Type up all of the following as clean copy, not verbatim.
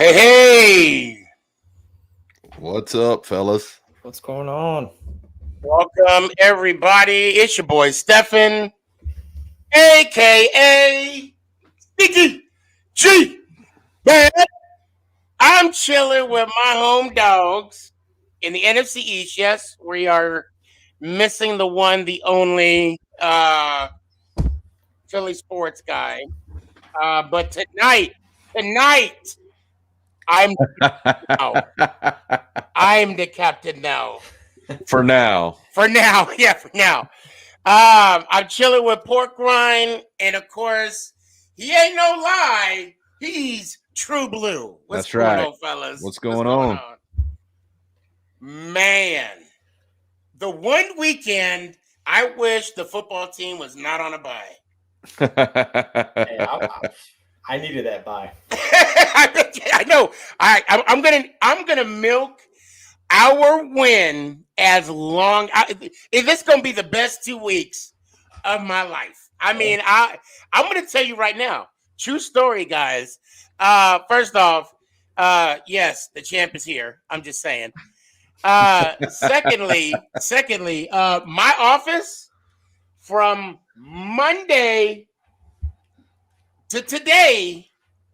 Hey, hey! What's up, fellas? What's going on? Welcome, everybody. It's your boy, Stefan, a.k.a. Sticky G. Man, I'm chilling with my home dogs in the NFC East. Yes, we are missing the one, the only Philly sports guy. But tonight, I'm now. I'm the captain now. For now. For now, yeah, for now. I'm chilling with pork rind, and of course, he ain't no lie. He's true blue. What's That's going right. on, fellas? What's going on? Man, the one weekend I wish the football team was not on a bye. Hey, I needed that bye. I know. I'm gonna milk our win as long. This gonna be the best 2 weeks of my life. I mean, I'm gonna tell you right now, true story, guys. First off, yes, the champ is here. I'm just saying. Secondly, my office from Monday to today,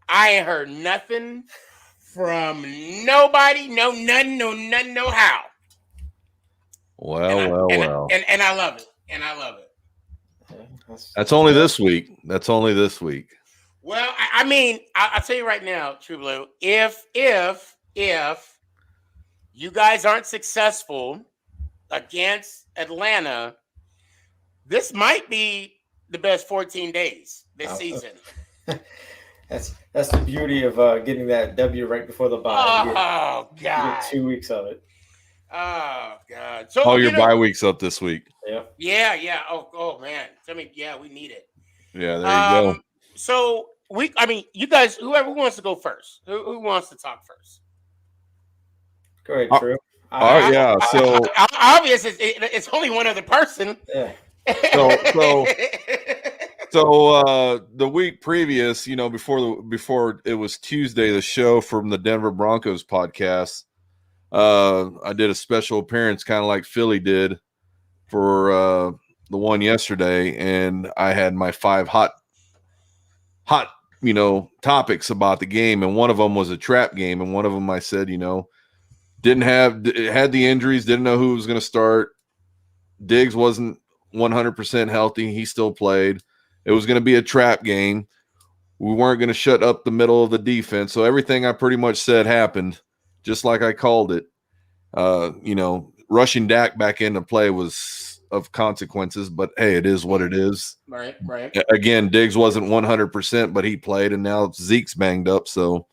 I ain't heard nothing from nobody. No none, no how. Well. And I love it. And I love it. That's only this week. Well, I mean, I'll tell you right now, True Blue, if you guys aren't successful against Atlanta, this might be the best 14 days this season. That's the beauty of getting that W right before the bye. Oh, God. You get 2 weeks of it. Oh, God. So, your bye week's up this week. Yeah. Oh, man. Tell me, yeah, we need it. Yeah, there you go. So, you guys, whoever wants to go first, who wants to talk first? Go ahead, True. Yeah. So obvious, it's only one other person. Yeah. So the week previous, before it was Tuesday, the show from the Denver Broncos podcast, I did a special appearance, kind of like Philly did for the one yesterday, and I had my 5 hot topics about the game, and one of them was a trap game, and one of them I said, had the injuries, didn't know who was going to start. Diggs wasn't 100% healthy. He still played. It was going to be a trap game. We weren't going to shut up the middle of the defense. So everything I pretty much said happened, just like I called it. Rushing Dak back into play was of consequences, but hey, it is what it is. Right. Again, Diggs wasn't 100%, but he played, and now Zeke's banged up. So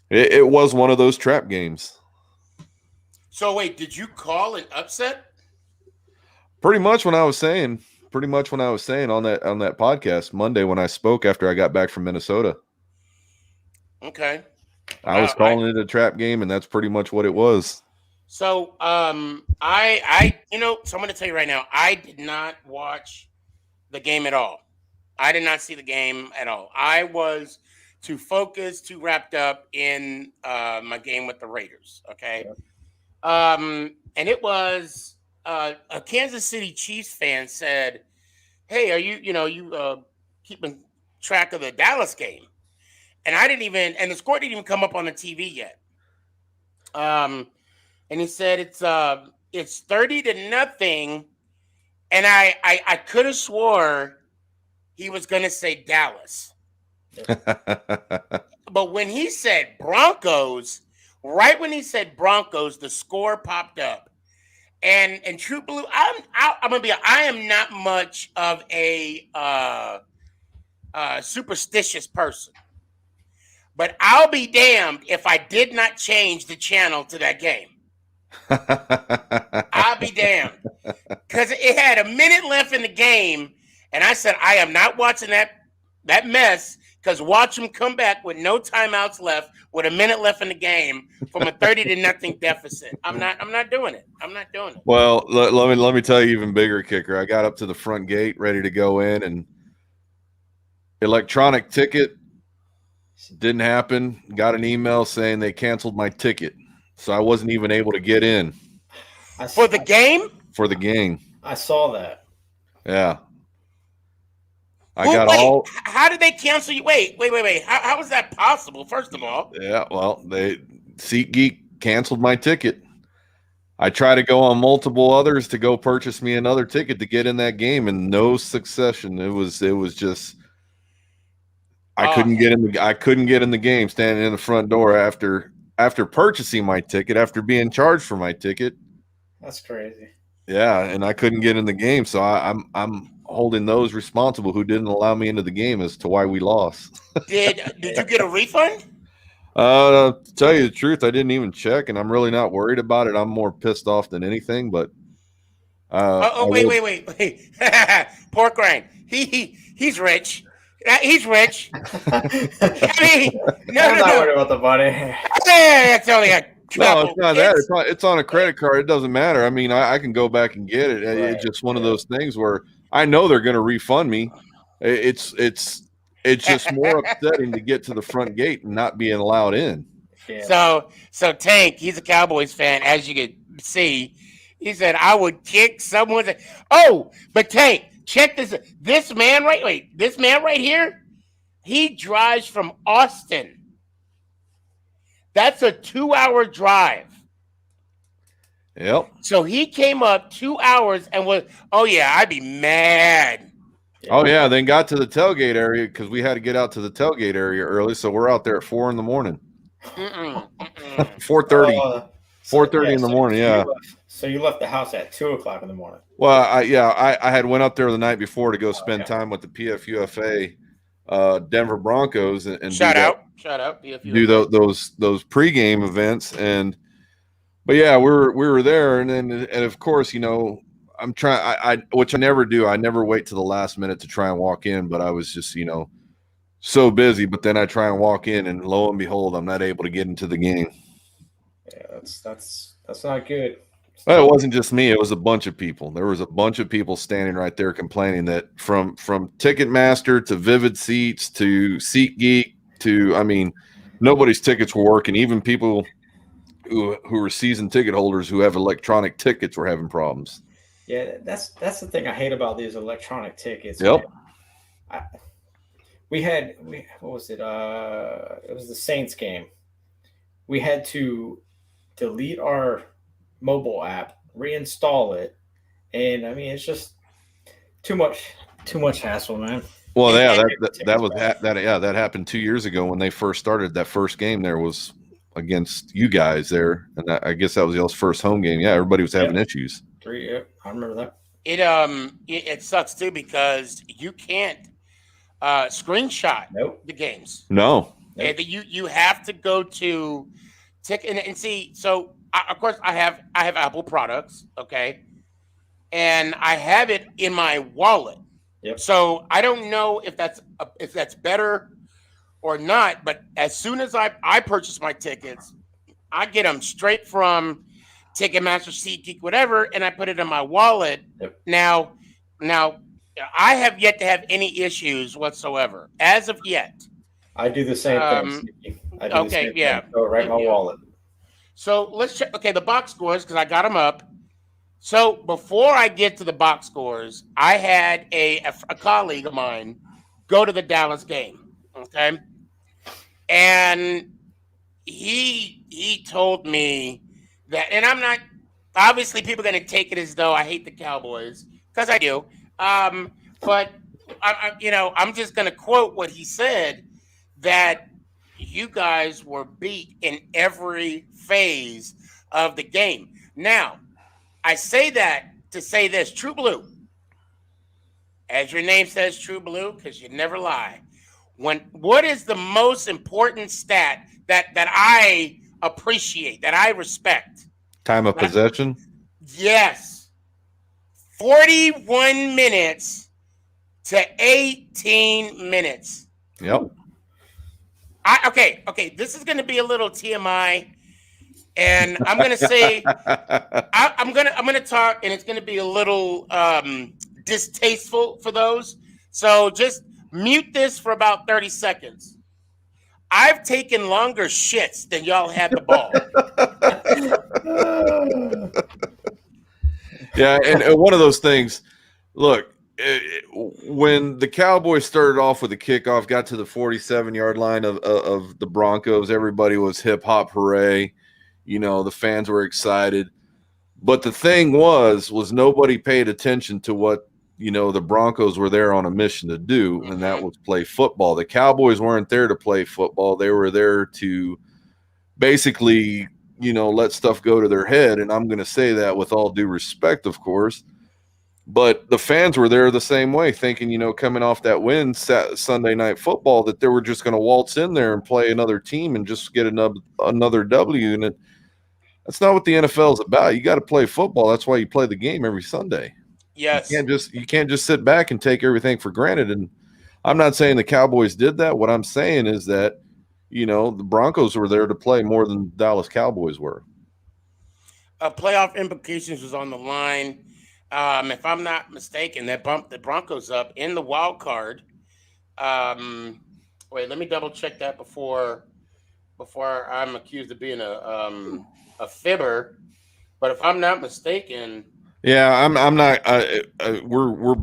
it was one of those trap games. So wait, did you call an upset? Pretty much when I was saying on that podcast Monday when I spoke after I got back from Minnesota. Okay. I was calling it a trap game, and that's pretty much what it was. So so I'm going to tell you right now, I did not watch the game at all. I did not see the game at all. I was too focused, too wrapped up in my game with the Raiders. Okay. And it was a Kansas City Chiefs fan said, "Hey, are you keeping track of the Dallas game?" And and the score didn't even come up on the TV yet. And he said it's 30-0, and I could have swore he was gonna say Dallas. But when he said Broncos, right when he said Broncos, the score popped up. And True Blue, I'm gonna be. I am not much of a superstitious person, but I'll be damned if I did not change the channel to that game. I'll be damned, because it had a minute left in the game, and I said I am not watching that mess. Because watch them come back with no timeouts left, with a minute left in the game from a 30-0 deficit. I'm not doing it. I'm not doing it. Well, let me tell you even bigger kicker. I got up to the front gate ready to go in, and electronic ticket Didn't happen. Got an email saying they canceled my ticket, so I wasn't even able to get in For the game? for the game. I saw that. Yeah. I Who, got wait, all. how did they cancel you? Wait. How is that possible, first of all? Yeah, well, SeatGeek canceled my ticket. I tried to go on multiple others to go purchase me another ticket to get in that game, and no succession. It was just I couldn't get in the game standing in the front door after purchasing my ticket, after being charged for my ticket. That's crazy. Yeah, and I couldn't get in the game, so I'm holding those responsible who didn't allow me into the game as to why we lost. Did you get a refund? To tell you the truth, I didn't even check, and I'm really not worried about it. I'm more pissed off than anything. But wait. Pork rind. He's rich. He's rich. I mean, I'm not worried about the money. It's only a no, it's not that. It's on a credit card. It doesn't matter. I mean, I can go back and get it. Right, it's just one of those things where I know they're going to refund me. It's just more upsetting to get to the front gate and not being allowed in. Yeah. So Tank, he's a Cowboys fan, as you can see. He said, "I would kick someone's." Oh, but Tank, check this. This man right here, he drives from Austin. That's a 2-hour drive. Yep. So he came up 2 hours and was, oh yeah, I'd be mad. Oh yeah, then got to the tailgate area because we had to get out to the tailgate area early, so we're out there at 4 in the morning. 4:30. 4:30 in the morning. Yeah. So you left the house at 2:00 in the morning. Well, I had went up there the night before to go spend time with the PFUFA Denver Broncos and shout out PFUFA. Do those pregame events, but yeah, we were there, and of course, I'm trying. I which I never do. I never wait to the last minute to try and walk in, but I was just so busy. But then I try and walk in, and lo and behold, I'm not able to get into the game. Yeah, that's not good. Well, it wasn't just me. It was a bunch of people. There was a bunch of people standing right there complaining that from Ticketmaster to Vivid Seats to SeatGeek to, I mean, nobody's tickets were working. Even people who were season ticket holders who have electronic tickets were having problems. Yeah, that's the thing I hate about these electronic tickets. Yep. What was it? It was the Saints game. We had to delete our mobile app, reinstall it, and I mean it's just too much hassle, man. Well, yeah, that happened 2 years ago when they first started. That first game there was against you guys there, and I guess that was y'all's first home game. Yeah, everybody was having issues. I remember that. It sucks too because you can't screenshot the games. No. You have to go to ticket and see. So of course I have Apple products, okay, and I have it in my wallet. Yep. So I don't know if that's better or not. But as soon as I purchase my tickets, I get them straight from Ticketmaster, SeatGeek, whatever, and I put it in my wallet. Yep. Now, I have yet to have any issues whatsoever as of yet. I do the same thing. I do okay, the same yeah. thing. Go right in my wallet. So let's check. Okay, the box scores because I got them up. So before I get to the box scores, I had a colleague of mine go to the Dallas game. Okay, and he told me that, and I'm not. Obviously, people are going to take it as though I hate the Cowboys because I do. But I'm just going to quote what he said, that you guys were beat in every phase of the game. Now, I say that to say this: True Blue, as your name says, True Blue, because you never lie. What is the most important stat that I appreciate, that I respect? Time of possession? Yes. 41 minutes to 18 minutes. Yep. Okay. This is going to be a little TMI, and I'm going to say I'm going to talk, and it's going to be a little distasteful for those. So just mute this for about 30 seconds. I've taken longer shits than y'all had the ball. Yeah, and one of those things. Look, when the Cowboys started off with a kickoff, got to the 47-yard line of the Broncos, everybody was hip hop hooray. You know, the fans were excited. But the thing was nobody paid attention to what, you know, the Broncos were there on a mission to do, and that was play football. The Cowboys weren't there to play football. They were there to basically, you know, let stuff go to their head. And I'm going to say that with all due respect, of course. But the fans were there the same way, thinking, you know, coming off that win Sunday Night Football, that they were just going to waltz in there and play another team and just get another W. And that's not what the NFL is about. You got to play football. That's why you play the game every Sunday. Yes. You can't just sit back and take everything for granted. And I'm not saying the Cowboys did that. What I'm saying is that, you know, the Broncos were there to play more than Dallas Cowboys were. Playoff implications was on the line. If I'm not mistaken, that bumped the Broncos up in the wild card. Wait, let me double check that before I'm accused of being a fibber. But if I'm not mistaken, yeah, I'm not. We're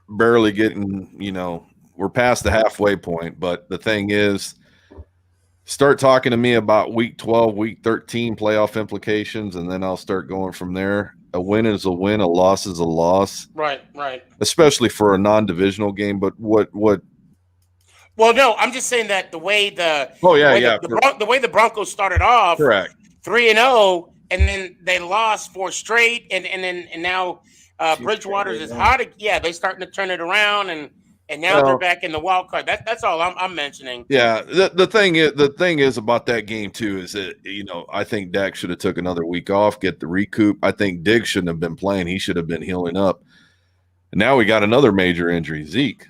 barely getting. You know, we're past the halfway point. But the thing is, start talking to me about week 12, week 13 playoff implications, and then I'll start going from there. A win is a win, a loss is a loss. Right. Especially for a non-divisional game. But what? Well, no, I'm just saying that the way the way the Broncos started off, correct, 3-0, and then they lost 4 straight, and now Bridgewater's is hot. Yeah, they're starting to turn it around, and now they're back in the wild card. That's all I'm mentioning. Yeah, the thing is about that game too is that, you know, I think Dak should have took another week off, get the recoup. I think Diggs shouldn't have been playing; he should have been healing up. And now we got another major injury, Zeke.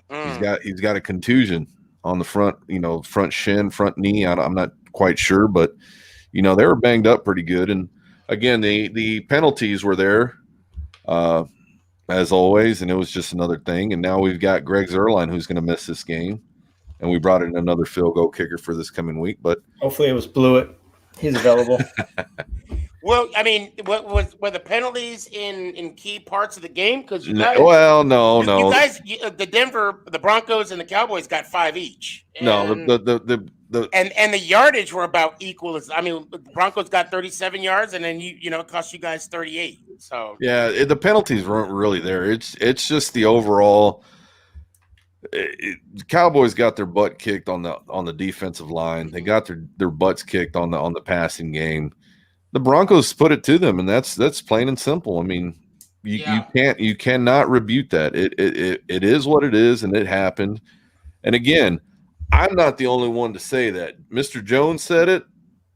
He's got a contusion on the front, you know, front shin, front knee. I'm not quite sure, but you know, they were banged up pretty good. And again, the penalties were there. As always, and it was just another thing. And now we've got Greg Zuerlein, who's going to miss this game, and we brought in another field goal kicker for this coming week. But hopefully, it was Blewett. He's available. Well, I mean, were the penalties in key parts of the game? Because no. You guys, the Broncos and the Cowboys got 5 each. And, and the yardage were about equal. I mean, the Broncos got 37 yards, and then it cost you guys 38. So yeah, the penalties weren't really there. It's just the overall. The Cowboys got their butt kicked on the defensive line. They got their butts kicked on the passing game. The Broncos put it to them, and that's plain and simple. I mean, you cannot rebuke that. It is what it is, and it happened. And again, I'm not the only one to say that. Mr. Jones said it.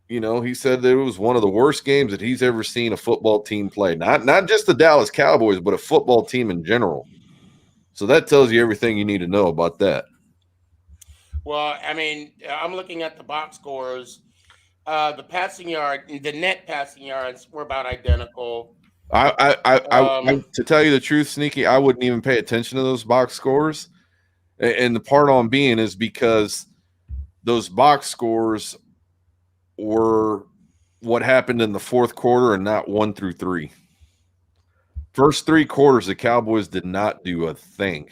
You know, he said that it was one of the worst games that he's ever seen a football team play. Not just the Dallas Cowboys, but a football team in general. So that tells you everything you need to know about that. Well, I mean, I'm looking at the box scores. The net passing yards were about identical. To tell you the truth, Sneaky, I wouldn't even pay attention to those box scores. And the part on being is because those box scores were what happened in the fourth quarter and not 1 through 3. First 3 quarters, the Cowboys did not do a thing.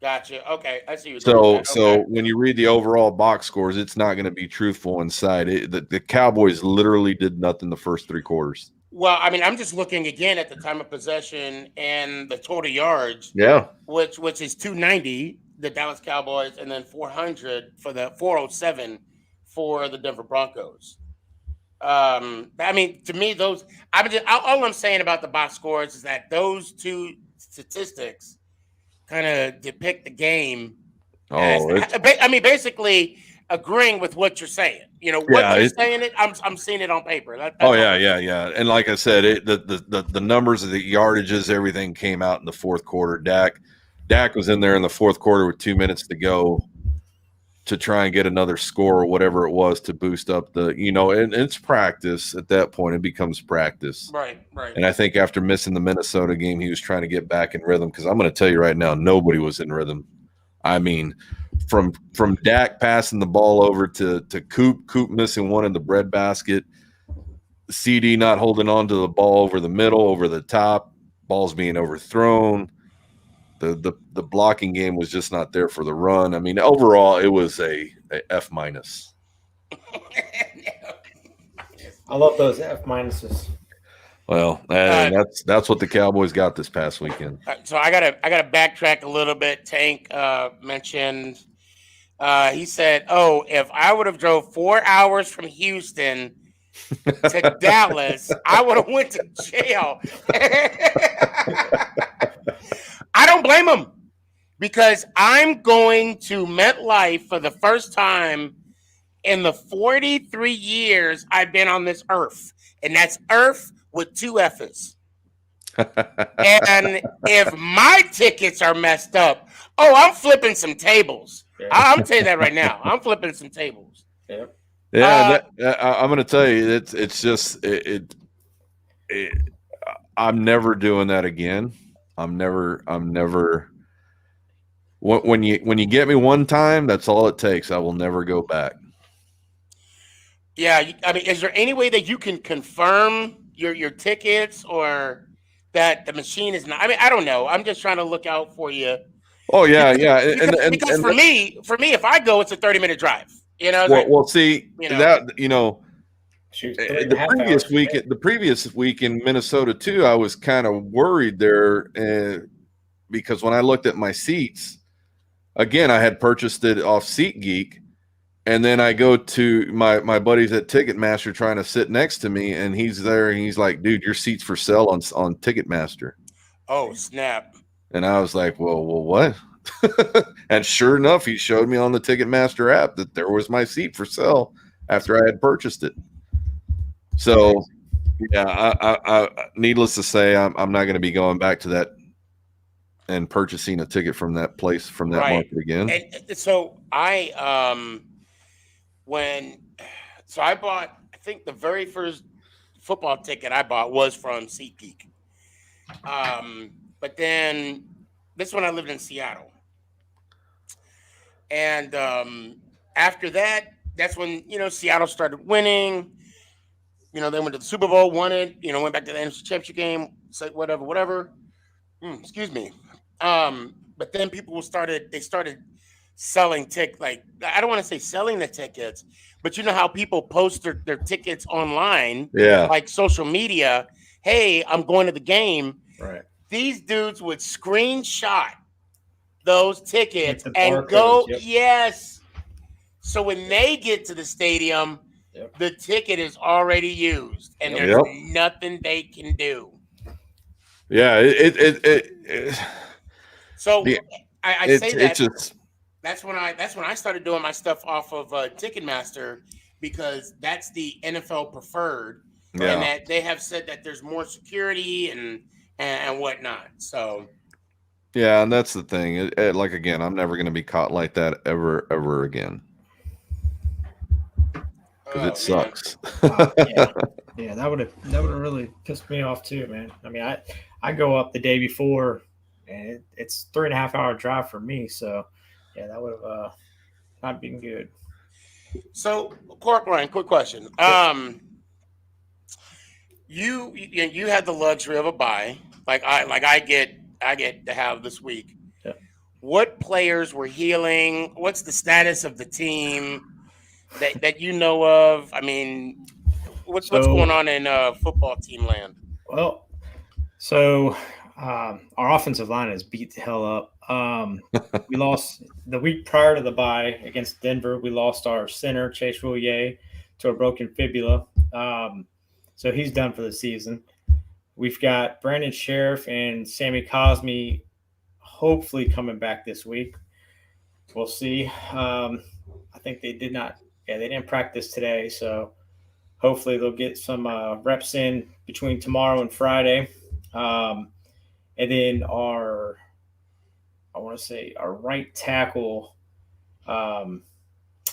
Gotcha. Okay, I see. So when you read the overall box scores, it's not going to be truthful inside. The Cowboys literally did nothing the first 3 quarters. Well, I mean, I'm just looking again at the time of possession and the total yards. Yeah, which is 290, the Dallas Cowboys, and then 407 for the Denver Broncos. I mean, to me, all I'm saying about the box scores is that those 2 statistics kind of depict the game. Basically agreeing with what you're saying. You know, what you're saying, I'm seeing it on paper. Yeah. And like I said, the numbers of the yardages, everything came out in the fourth quarter. Dak was in there in the fourth quarter with 2 minutes to go to try and get another score or whatever it was to boost up and it's practice at that point. It becomes practice. Right. And I think after missing the Minnesota game, he was trying to get back in rhythm, because I'm going to tell you right now, nobody was in rhythm. I mean, from Dak passing the ball over to Coop missing one in the breadbasket, CD not holding on to the ball over the middle, over the top, balls being overthrown. The blocking game was just not there for the run. I mean, overall, it was a F minus. I love those F minuses. Well, that's what the Cowboys got this past weekend. So I gotta backtrack a little bit. Tank mentioned he said, "Oh, if I would have drove 4 hours from Houston to Dallas, I would have went to jail." I don't blame him because I'm going to MetLife for the first time in the 43 years I've been on this earth, and that's Earth with 2 F's. And if my tickets are messed up, I'm flipping some tables. Yeah. I'm gonna tell you that right now. I'm flipping some tables. Yeah. Yeah, I'm going to tell you, it's just I'm never doing that again. I'm never. When you get me one time, that's all it takes. I will never go back. Yeah, I mean, is there any way that you can confirm your tickets or that the machine is not? I mean, I don't know. I'm just trying to look out for you. Oh yeah, because for me, if I go, it's a 30-minute drive. You know. Well, see that Shoot, the previous week in Minnesota too, I was kind of worried there because when I looked at my seats, again, I had purchased it off SeatGeek, and then I go to my buddies at Ticketmaster trying to sit next to me, and he's there, and he's like, "Dude, your seat's for sale on Ticketmaster." Oh snap! And I was like, "Well, what?" And sure enough, he showed me on the Ticketmaster app that there was my seat for sale after I had purchased it. So, yeah, I needless to say, I'm not going to be going back to that and purchasing a ticket from that place, from that market again. And so I bought, I think the very first football ticket I bought was from SeatGeek. But then this one I lived in Seattle. And after that, that's when, Seattle started winning. They went to the Super Bowl, won it, went back to the NFC Championship game, said whatever. Excuse me. But then people started selling I don't want to say selling the tickets, but you know how people post their tickets online, like social media. Hey, I'm going to the game. Right. These dudes would screenshot those tickets and go, yes. So when they get to the stadium, the ticket is already used, and there's nothing they can do. Yeah, So I say that that's when I started doing my stuff off of Ticketmaster, because that's the NFL preferred, and that they have said that there's more security and whatnot. So yeah, and that's the thing. Like again, I'm never going to be caught like that ever again. Because it sucks. Yeah, that would have really pissed me off too, man. I mean, I go up the day before, and it's 3.5 hour drive for me. So yeah, that would have not been good. So, Corcoran, quick question. You had the luxury of a bye, like I get to have this week. Yeah. What players were healing? What's the status of the team that you know of? I mean, what's going on in football team land? Well, so our offensive line is beat the hell up. We lost the week prior to the bye against Denver. We lost our center, Chase Roulier, to a broken fibula. So he's done for the season. We've got Brandon Sheriff and Sammy Cosme hopefully coming back this week. We'll see. I think they didn't practice today, so hopefully they'll get some reps in between tomorrow and Friday. And then our right tackle,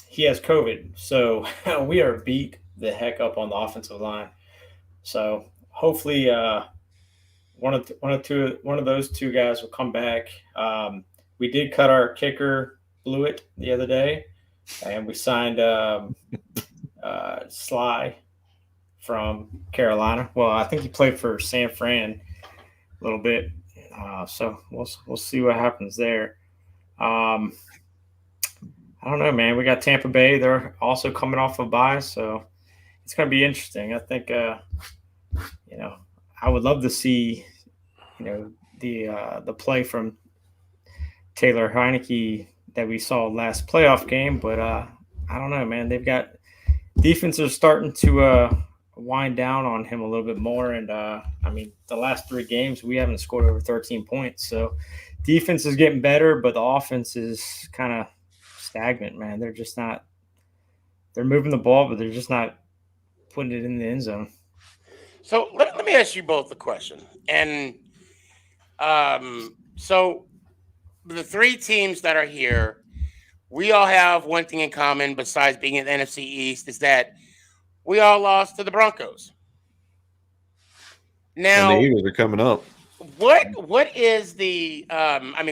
he has COVID. So we are beat the heck up on the offensive line. So hopefully one of those two guys will come back. We did cut our kicker blew it the other day, and we signed Sly from Carolina. Well, I think he played for San Fran a little bit, so we'll see what happens there. Um, I don't know, man. We got Tampa Bay. They're also coming off a bye, so it's going to be interesting. I think, I would love to see, the play from Taylor Heineke that we saw last playoff game, but I don't know, man. They've got defense are starting to wind down on him a little bit more, and the last 3 games we haven't scored over 13 points, so defense is getting better, but the offense is kind of stagnant, man. They're just not. They're moving the ball, but they're just not putting it in the end zone. So let me ask you both a question. And so the 3 teams that are here, we all have one thing in common besides being in the NFC East is that we all lost to the Broncos. And Now, the Eagles are coming up. what is the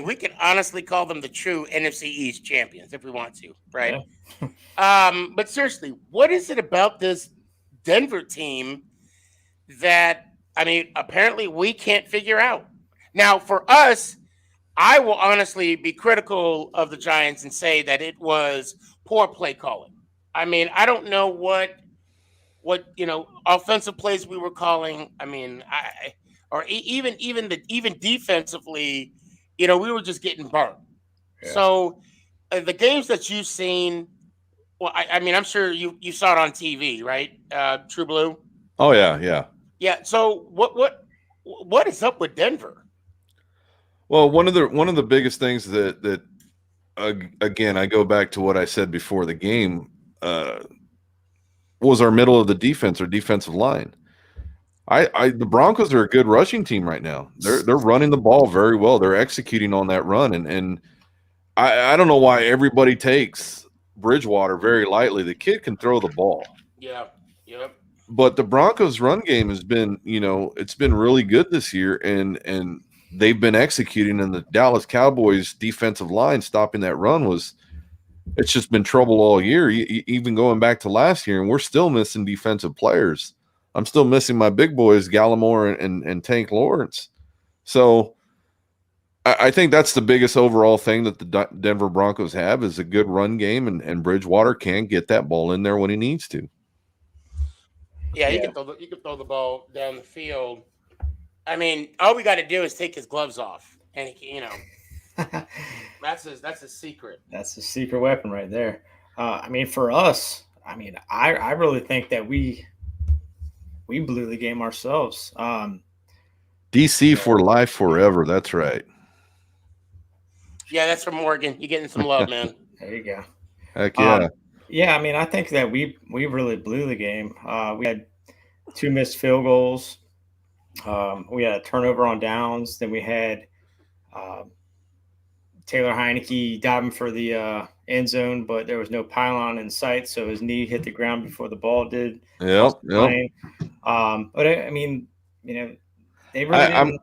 we could honestly call them the true NFC East champions if we want to, right? Yeah. But seriously, what is it about this Denver team that apparently we can't figure out? Now, for us, I will honestly be critical of the Giants and say that it was poor play calling. I don't know what offensive plays we were calling. Even defensively, we were just getting burnt. Yeah. So the games that you've seen, well, I'm sure you saw it on TV, right? True Blue. Oh yeah. Yeah. So what is up with Denver? Well, one of the biggest things that again, I go back to what I said before the game, was our middle of the defense or defensive line. The Broncos are a good rushing team right now. They're running the ball very well. They're executing on that run, and I don't know why everybody takes Bridgewater very lightly. The kid can throw the ball. Yeah. Yep. But the Broncos' run game has been, it's been really good this year, and they've been executing. And the Dallas Cowboys' defensive line stopping that run it's just been trouble all year, even going back to last year, and we're still missing defensive players. I'm still missing my big boys, Gallimore and Tank Lawrence. So I think that's the biggest overall thing that the Denver Broncos have is a good run game, and Bridgewater can get that ball in there when he needs to. Yeah, you can throw the ball down the field. All we got to do is take his gloves off, and that's his secret. That's the secret weapon right there. For us, I really think that we blew the game ourselves. DC for life forever. That's right. Yeah, that's from Morgan. You're getting some love, man. There you go. Heck yeah. Yeah, I think that we really blew the game. We had 2 missed field goals. We had a turnover on downs. Then we had Taylor Heineke diving for the end zone, but there was no pylon in sight, so his knee hit the ground before the ball did. Yep. But they really didn't.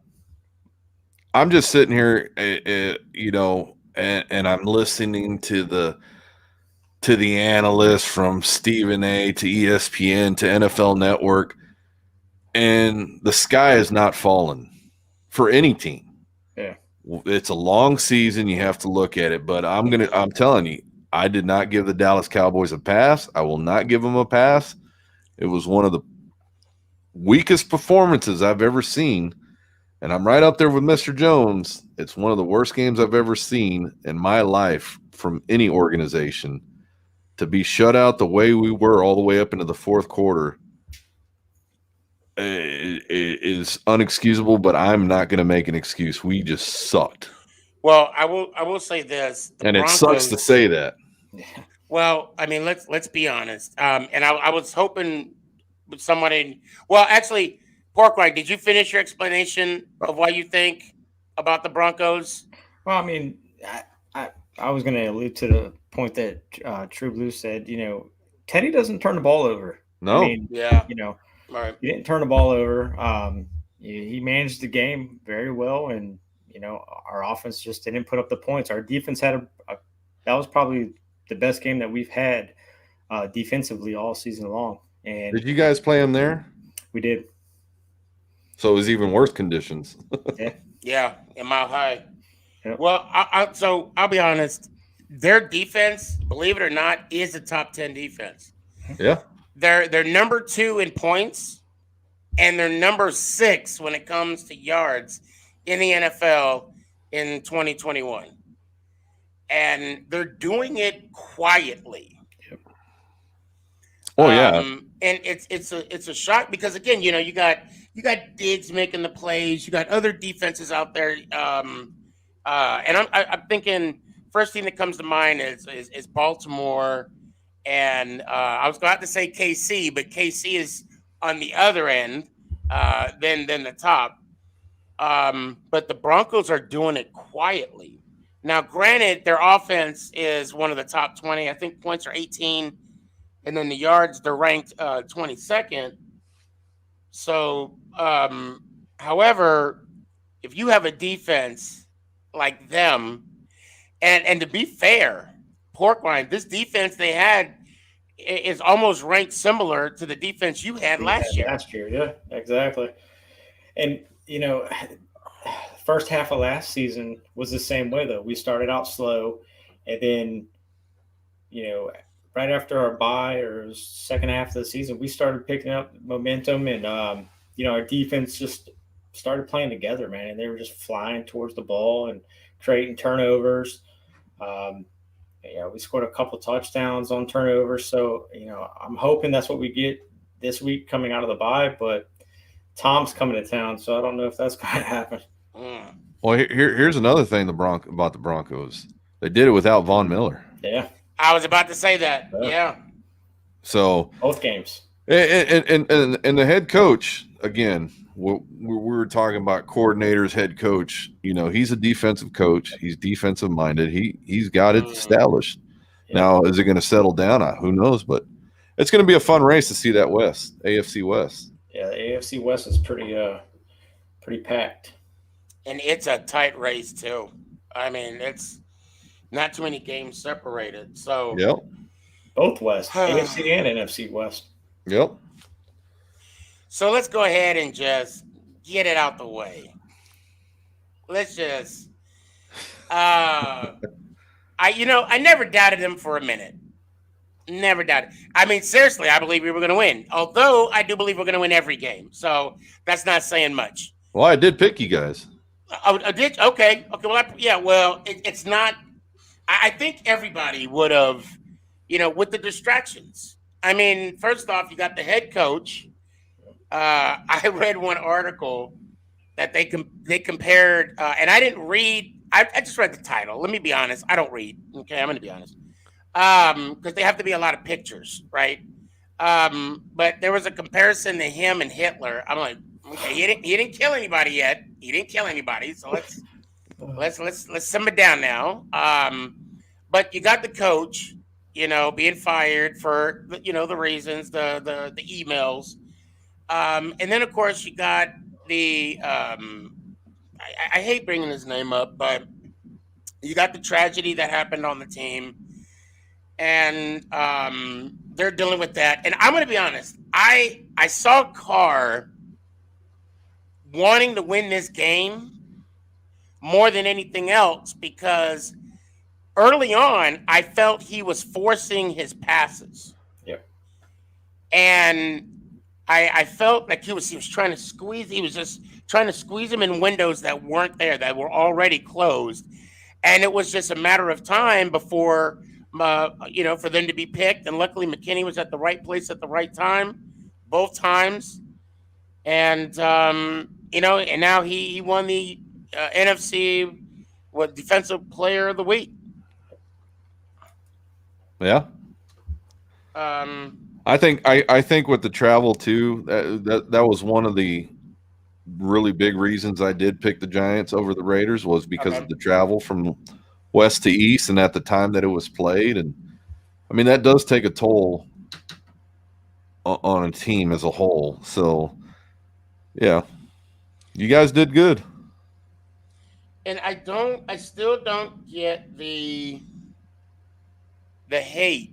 I'm just sitting here, and I'm listening to the analysts from Stephen A to ESPN to NFL Network, and the sky is not falling for any team. Yeah. It's a long season. You have to look at it, but I'm telling you, I did not give the Dallas Cowboys a pass. I will not give them a pass. It was one of the weakest performances I've ever seen. And I'm right up there with Mr. Jones. It's one of the worst games I've ever seen in my life from any organization. To be shut out the way we were all the way up into the fourth quarter is unexcusable, but I'm not going to make an excuse. We just sucked. Well, I will say this. And Broncos, it sucks to say that. Well, let's be honest. And I was hoping somebody. Well, actually, Porkwine, did you finish your explanation of why you think about the Broncos? Well, I was going to allude to the point that True Blue said. Teddy doesn't turn the ball over. No. Yeah. Right. He didn't turn the ball over. He managed the game very well, and our offense just didn't put up the points. Our defense had a that was probably the best game that we've had defensively all season long. And Did you guys play them there? we did. So it was even worse conditions. Yeah. Yeah, in Mile High. Yep. Well, so I'll be honest. Their defense, believe it or not, is a top 10 defense. Yeah. They're number 2 in points, and they're number 6 when it comes to yards in the NFL in 2021. And they're doing it quietly. Oh yeah. And it's a shock because again, you got Diggs making the plays, you got other defenses out there. And I'm thinking first thing that comes to mind is Baltimore, and I was about to say KC, but KC is on the other end than the top. But the Broncos are doing it quietly. Now, granted, their offense is one of the top 20. I think points are 18, and then the yards they're ranked 22nd. So, however, if you have a defense like them, and to be fair, Porkline, this defense they had is almost ranked similar to the defense you had last year. Last year, yeah, exactly. And first half of last season was the same way though. We started out slow, and then right after our bye or second half of the season, we started picking up momentum, and our defense just started playing together, man. And they were just flying towards the ball and creating turnovers. We scored a couple touchdowns on turnovers, so I'm hoping that's what we get this week coming out of the bye. But Tom's coming to town, so I don't know if that's going to happen. Well, here's another thing about the Broncos. They did it without Von Miller. Yeah. I was about to say that. Yeah. So both games. And the head coach, again, we were talking about coordinators, head coach. He's a defensive coach. He's defensive minded. He's got it established. Yeah. Now, is it going to settle down? Who knows? But it's going to be a fun race to see that AFC West. Yeah, the AFC West is pretty packed. And it's a tight race too. I mean, it's not too many games separated. So yep. Both West, AFC and NFC West. Yep. So let's go ahead and just get it out the way. Let's just I never doubted him for a minute. Never doubted. I mean, seriously, I believe we were going to win. Although I do believe we're going to win every game. So that's not saying much. Well, I did pick you guys. I did. Okay. Well, it's not. I think everybody would have, with the distractions. I mean, first off, you got the head coach. I read one article that they compared, and I didn't read. I just read the title. Let me be honest. I don't read. Okay, I'm going to be honest. Because they have to be a lot of pictures, right? But there was a comparison to him and Hitler. I'm like, okay, he didn't kill anybody yet. He didn't kill anybody. So let's simmer down now. But you got the coach, being fired for the reasons, the emails. And then of course you got the I hate bringing his name up, but you got the tragedy that happened on the team, and they're dealing with that. And I'm going to be honest, I saw Carr wanting to win this game more than anything else because early on I felt he was forcing his passes. Yep. And I felt like he was trying to squeeze. He was just trying to squeeze him in windows that weren't there, that were already closed. And it was just a matter of time before, for them to be picked. And luckily McKinney was at the right place at the right time, both times. And, and now he won the NFC Defensive Player of the Week. Yeah. I think with the travel too, that was one of the really big reasons I did pick the Giants over the Raiders was because of the travel from west to east and at the time that it was played. And I mean, that does take a toll on a team as a whole. So yeah, you guys did good. And I still don't get the the hate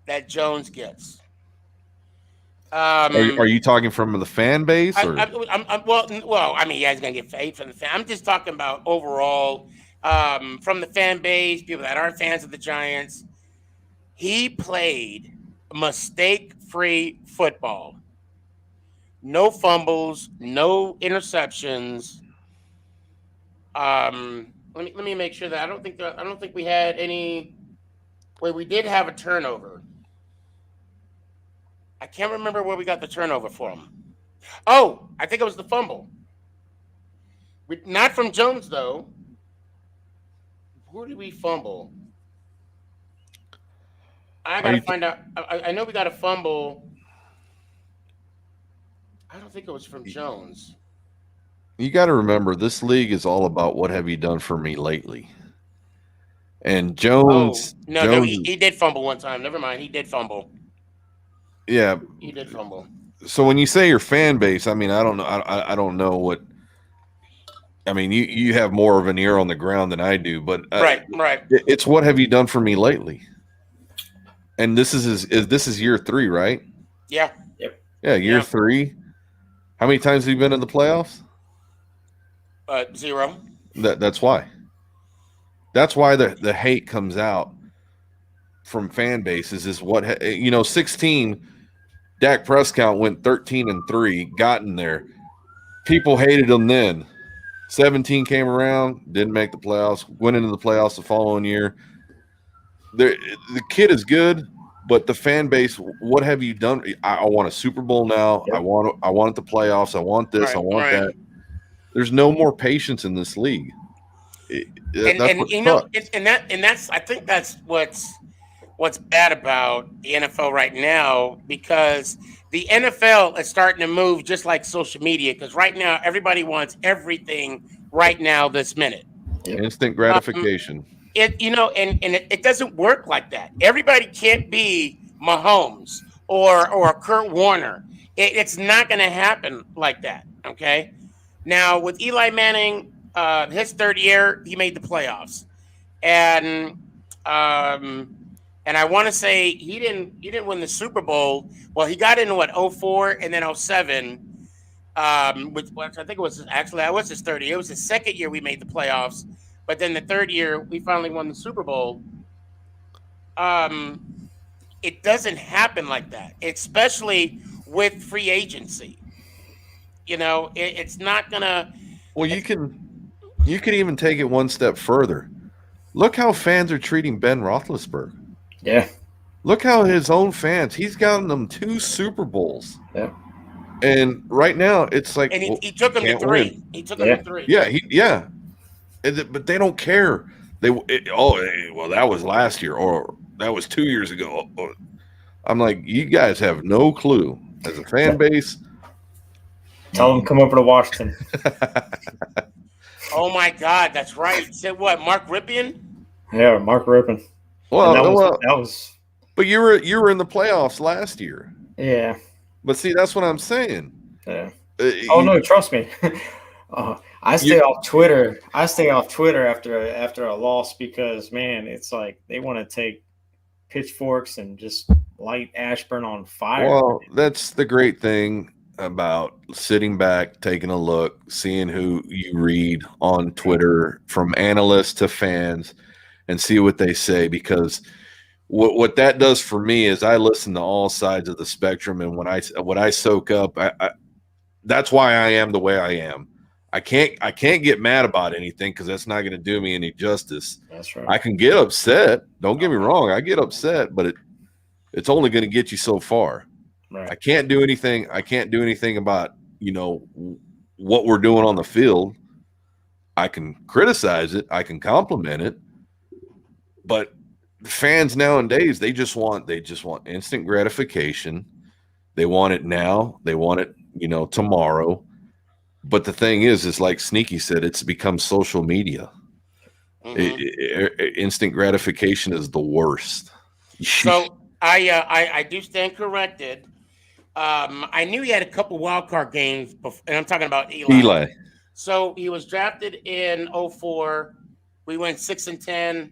that Jones gets. Are you talking from the fan base or? Well, I mean, yeah, he's gonna get hate from the fan. I'm just talking about overall, from the fan base, people that aren't fans of the Giants. He played mistake-free football. No fumbles, no interceptions. Let me make sure that I don't think we had any. Wait, we did have a turnover. I can't remember where we got the turnover from. Oh, I think it was the fumble. Not from Jones though. Who did we fumble? I Are gotta you? find out. I know we got a fumble. I don't think it was from Jones. You got to remember, this league is all about what have you done for me lately. And Oh no, Jones, he did fumble one time. Never mind, he did fumble. yeah. He did fumble. So when you say your fan base, I mean, I don't know. I don't know what. I mean, you have more of an ear on the ground than I do, but Right. it's what have you done for me lately? And this is year 3, right? Yeah. Yep. Yeah, year Yeah. 3. How many times have you been in the playoffs? 0. That's why. That's why the hate comes out from fan bases is 16. Dak Prescott went 13-3, got in there. People hated him then. 17 came around, didn't make the playoffs, went into the playoffs the following year. The kid is good, but the fan base, what have you done? I want a Super Bowl now. Yep. I want the playoffs. I want this. I want Right. that. There's no more patience in this league. That's what sucks. That's I think that's what's bad about the NFL right now, because the NFL is starting to move just like social media, because right now everybody wants everything right now this minute. Instant gratification. It doesn't work like that. Everybody can't be Mahomes or Kurt Warner. It's not going to happen like that. Okay. Now with Eli Manning, his third year, he made the playoffs, and I want to say he didn't win the Super Bowl. Well, he got in what 04 and then 07. Which I think it was actually that was his third year. It was his second year we made the playoffs, but then the third year we finally won the Super Bowl. It doesn't happen like that, especially with free agency. It's not gonna. Well, you can even take it one step further. Look how fans are treating Ben Roethlisberger. Yeah. Look how his own fans. He's gotten them 2 Super Bowls. Yeah. And right now, it's like, And he took him to 3. Win. He took him to 3. Yeah. But they don't care. Well, that was last year, or that was 2 years ago. I'm like, you guys have no clue as a fan base. Tell them to come over to Washington. Oh my God, that's right. Said what? Mark Ripien? Yeah, Mark Ripien. Well, that was. But you were in the playoffs last year. Yeah. But see, that's what I'm saying. Yeah. No, trust me. I stay off Twitter. I stay off Twitter after a loss, because man, it's like they want to take pitchforks and just light Ashburn on fire. Well, that's the great thing about sitting back, taking a look, seeing who you read on Twitter, from analysts to fans, and see what they say, because what that does for me is I listen to all sides of the spectrum, and when I soak up, that's why I am the way I am. I can't get mad about anything, because that's not going to do me any justice. That's right. I can get upset. Don't get me wrong. I get upset, but it's only going to get you so far. Right. I can't do anything. I can't do anything about, what we're doing on the field. I can criticize it. I can compliment it. But fans nowadays, they just want instant gratification. They want it now. They want it, tomorrow. But the thing is like Sneaky said, it's become social media. Mm-hmm. Instant gratification is the worst. So I do stand corrected. I knew he had a couple wild card games, and I'm talking about Eli. So he was drafted in 04. We went 6-10.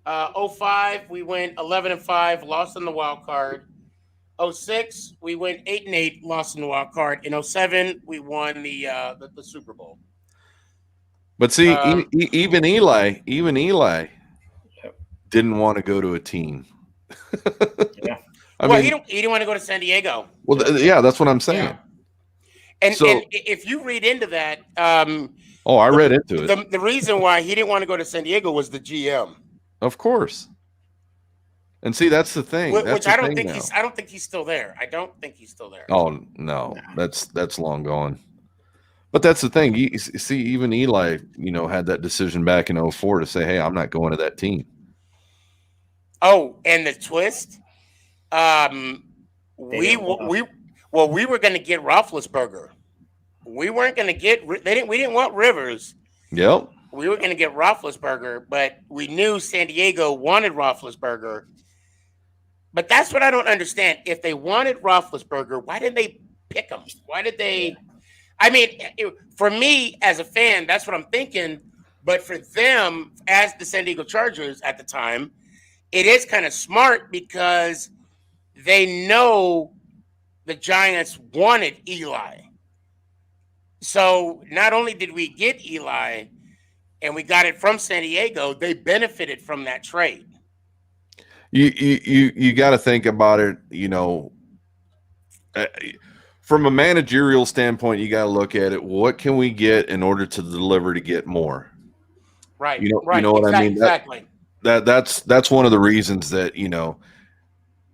'05 we went 11-5, lost in the wild card. '06 we went 8-8, lost in the wild card. In '07 we won the Super Bowl. But see, Um, even Eli Yep. didn't want to go to a team. Yeah. I well, mean, he didn't want to go to San Diego. well, yeah, that's what I'm saying. Yeah. And So, if you read into that, oh, I read into it. the reason why he didn't want to go to San Diego was the GM. Of course. And see, that's the thing. That's Which the I don't thing think now. I don't think he's still there. I don't think he's still there. Oh no, that's long gone. But that's the thing. You see, even Eli, had that decision back in '04 to say, "Hey, I'm not going to that team." Oh, and the twist, we were going to get Roethlisberger. We weren't going to get. We didn't want Rivers. Yep. We were going to get Roethlisberger, but we knew San Diego wanted Roethlisberger. But that's what I don't understand. If they wanted Roethlisberger, why didn't they pick him? Why did they? I mean, for me as a fan, that's what I'm thinking. But for them, as the San Diego Chargers at the time, it is kind of smart because they know the Giants wanted Eli. So not only did we get Eli and we got it from San Diego, they benefited from that trade. You got to think about it, from a managerial standpoint, you got to look at it. What can we get in order to deliver to get more? Right. You right. know what I mean? Exactly. That's one of the reasons that,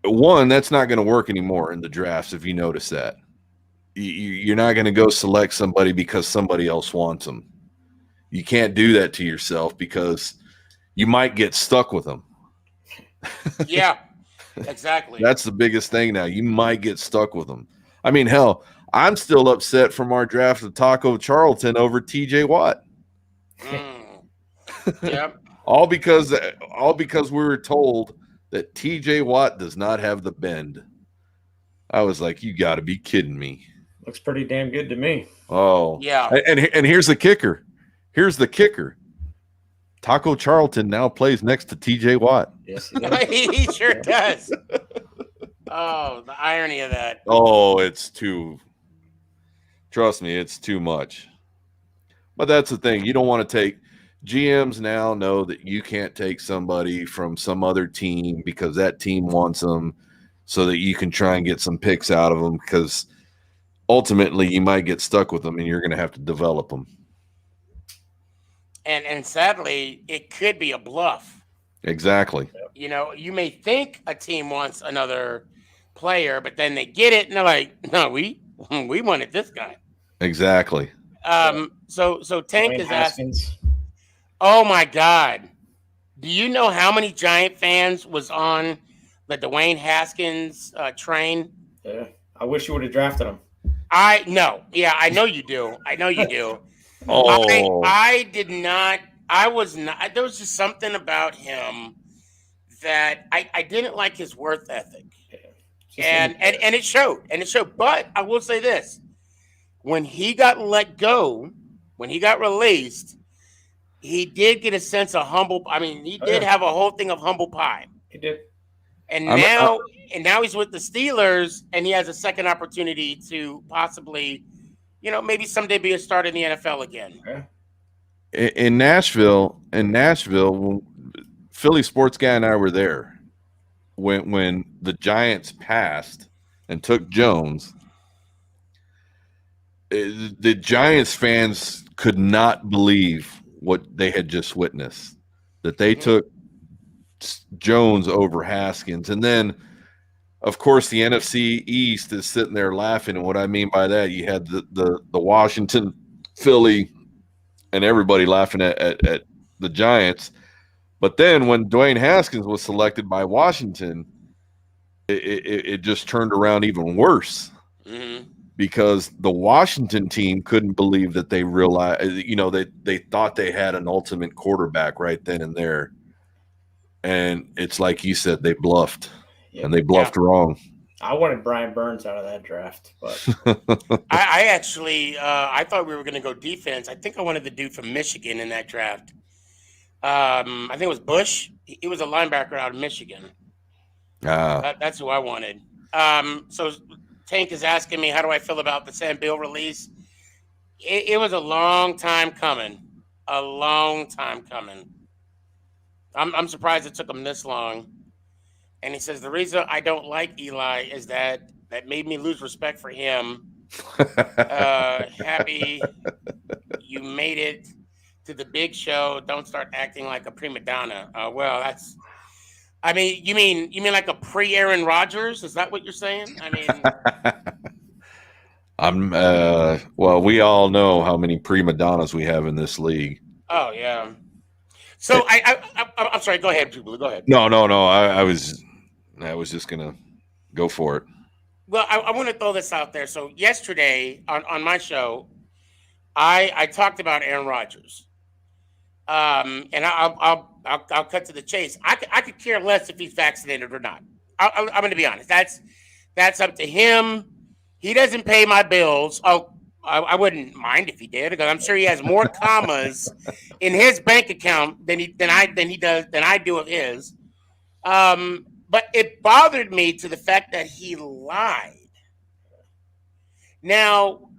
one, that's not going to work anymore in the drafts. If you notice that, you're not going to go select somebody because somebody else wants them. You can't do that to yourself because you might get stuck with them. Yeah, exactly. That's the biggest thing now. You might get stuck with them. I mean, hell, I'm still upset from our draft of Taco Charlton over TJ Watt. Yep. all because we were told that TJ Watt does not have the bend. I was like, you got to be kidding me. Looks pretty damn good to me. Oh, yeah. And here's the kicker. Taco Charlton now plays next to TJ Watt. Yes, he does. He sure does. Oh, the irony of that. Oh, trust me, it's too much. But that's the thing. You don't want to take GMs now know that you can't take somebody from some other team because that team wants them so that you can try and get some picks out of them because ultimately you might get stuck with them and you're going to have to develop them. And sadly, it could be a bluff. Exactly. You may think a team wants another player, but then they get it and they're like, no, we wanted this guy. Exactly. So Tank Dwayne is Haskins. asking, oh my God, do you know how many Giant fans was on the Dwayne Haskins train? Yeah, I wish you would have drafted him. I know you do. Oh, I did not. I was not. There was just something about him that I didn't like his work ethic, and it showed. But I will say this: when he got let go, when he got released, he did get a sense of humble. I mean, he did have a whole thing of humble pie. He did. And now he's with the Steelers, and he has a second opportunity to possibly, maybe someday be a starter in the NFL again. Okay. In Nashville, when Philly Sports Guy and I were there when the Giants passed and took Jones. The Giants fans could not believe what they had just witnessed, that they took Jones over Haskins. And then, of course, the NFC East is sitting there laughing. And what I mean by that, you had the Washington, Philly, and everybody laughing at the Giants. But then when Dwayne Haskins was selected by Washington, it just turned around even worse. Mm-hmm. Because the Washington team couldn't believe that they realized, they thought they had an ultimate quarterback right then and there. And it's like you said, they bluffed, and they bluffed wrong. I wanted Brian Burns out of that draft, but I actually I thought we were going to go defense. I think I wanted the dude from Michigan in that draft. I think it was Bush. He was a linebacker out of Michigan. That's who I wanted. So Tank is asking me, how do I feel about the Sam Bill release? It was a long time coming. A long time coming. I'm surprised it took him this long. And he says the reason I don't like Eli is that made me lose respect for him. Happy you made it to the big show. Don't start acting like a prima donna. Well, that's. I mean, you mean like a pre-Aaron Rodgers? Is that what you're saying? I mean, well, we all know how many prima donnas we have in this league. Oh yeah. So I'm sorry. Go ahead, Jubilee. Go ahead. No. I was just gonna go for it. Well, I want to throw this out there. So yesterday on my show, I talked about Aaron Rodgers. And I'll cut to the chase. I could care less if he's vaccinated or not. I'm going to be honest. That's up to him. He doesn't pay my bills. Oh, I wouldn't mind if he did, because I'm sure he has more commas in his bank account than I do of his. But it bothered me to the fact that he lied. Now,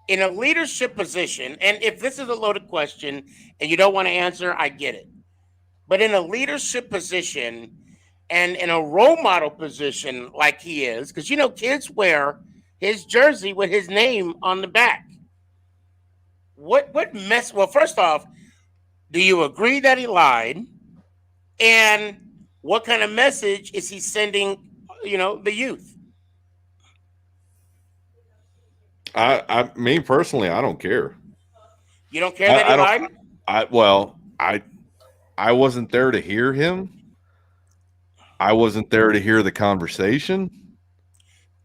in a leadership position, and if this is a loaded question and you don't want to answer, I get it. But in a leadership position and in a role model position like he is, because kids wear his jersey with his name on the back. What mess? Well, first off, do you agree that he lied? And what kind of message is he sending, the youth? Me personally, I don't care. You don't care that he lied? I wasn't there to hear him. I wasn't there to hear the conversation.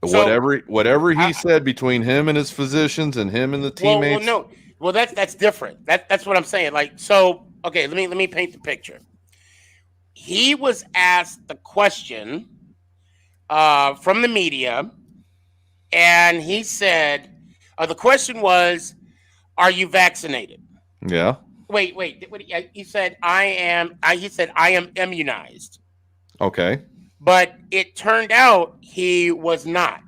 So, whatever he said between him and his physicians and him and the teammates. Well, that's different. That's what I'm saying. Okay, let me paint the picture. He was asked the question from the media, and he said, the question was, "Are you vaccinated?" Yeah. Wait. He said, "I am." He said, "I am immunized." Okay. But it turned out he was not.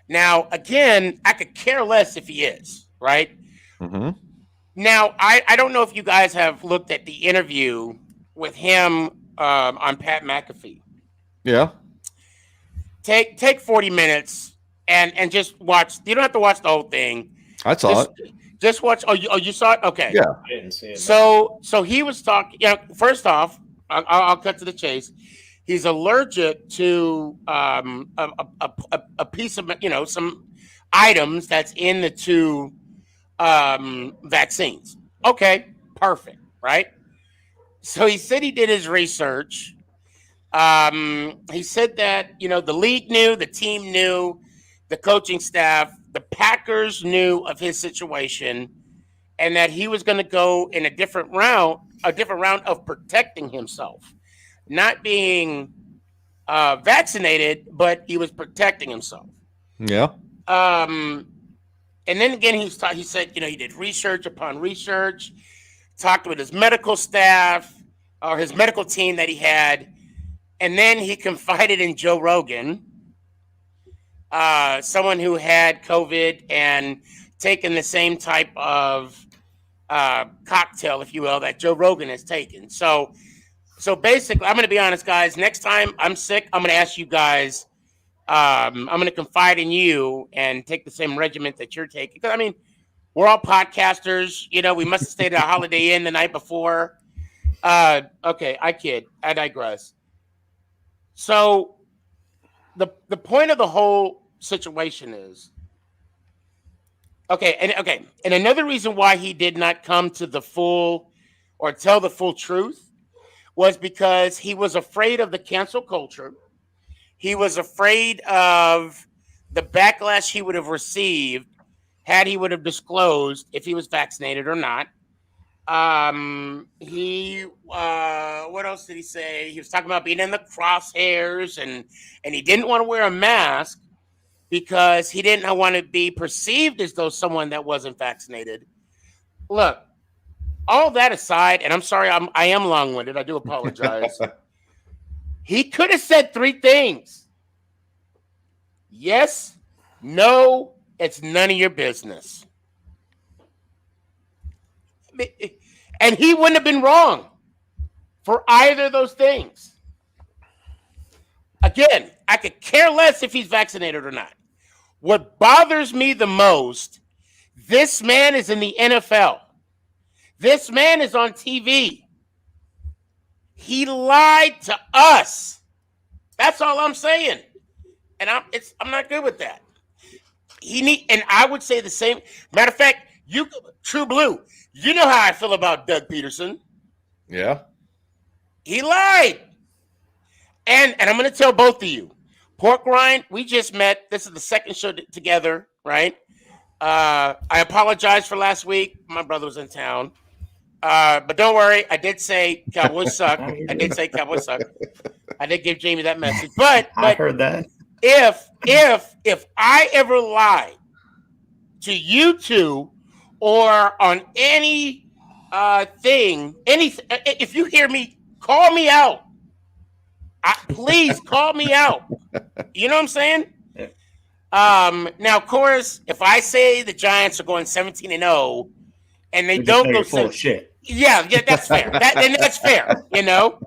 Now, again, I could care less if he is, right? Mm-hmm. Now, I don't know if you guys have looked at the interview with him on Pat McAfee. Yeah. Take 40 minutes and just watch. You don't have to watch the whole thing. I saw it. Just watch. Oh, you saw it? Okay. Yeah. I didn't see it. So he was talking. First off, I'll cut to the chase. He's allergic to a piece of some items that's in the two vaccines. Okay, perfect, right? So he said he did his research. He said that the league knew, the team knew, the coaching staff, the Packers knew of his situation, and that he was going to go in a different round of protecting himself, not being vaccinated, but he was protecting himself. Yeah. And then again, he said, he did research upon research, talked with his medical staff or his medical team that he had, and then he confided in Joe Rogan, someone who had COVID and taken the same type of cocktail, if you will, that Joe Rogan has taken. So basically, I'm going to be honest, guys. Next time I'm sick, I'm going to ask you guys. I'm going to confide in you and take the same regiment that you're taking. Because, I mean, we're all podcasters. We must have stayed at a Holiday Inn the night before. Okay, I kid. I digress. So the point of the whole situation is, and another reason why he did not come to the full or tell the full truth was because he was afraid of the cancel culture. He was afraid of the backlash he would have received had he would have disclosed if he was vaccinated or not. What else did he say? He was talking about being in the crosshairs and he didn't want to wear a mask because he didn't want to be perceived as though someone that wasn't vaccinated. Look, all that aside, and I'm sorry, I am long-winded. I do apologize. He could have said 3 things. Yes, no, it's none of your business. And he wouldn't have been wrong for either of those things. Again, I could care less if he's vaccinated or not. What bothers me the most, this man is in the NFL. This man is on TV. He lied to us. That's all I'm saying. And I'm not good with that. And I would say the same. Matter of fact, True Blue, you know how I feel about Doug Peterson. Yeah. He lied. And I'm going to tell both of you. Pork Rind, we just met. This is the second show together, right? I apologize for last week. My brother was in town. But don't worry, I did say Cowboys suck. I did say Cowboys suck. I did give Jamie that message. But I heard that. If I ever lied to you two or on any if you hear me, call me out. Please call me out. You know what I'm saying? Yeah. Now, of course, if I say the Giants are going 17-0 and they don't go full of shit. Yeah, that's fair. That's fair, you know.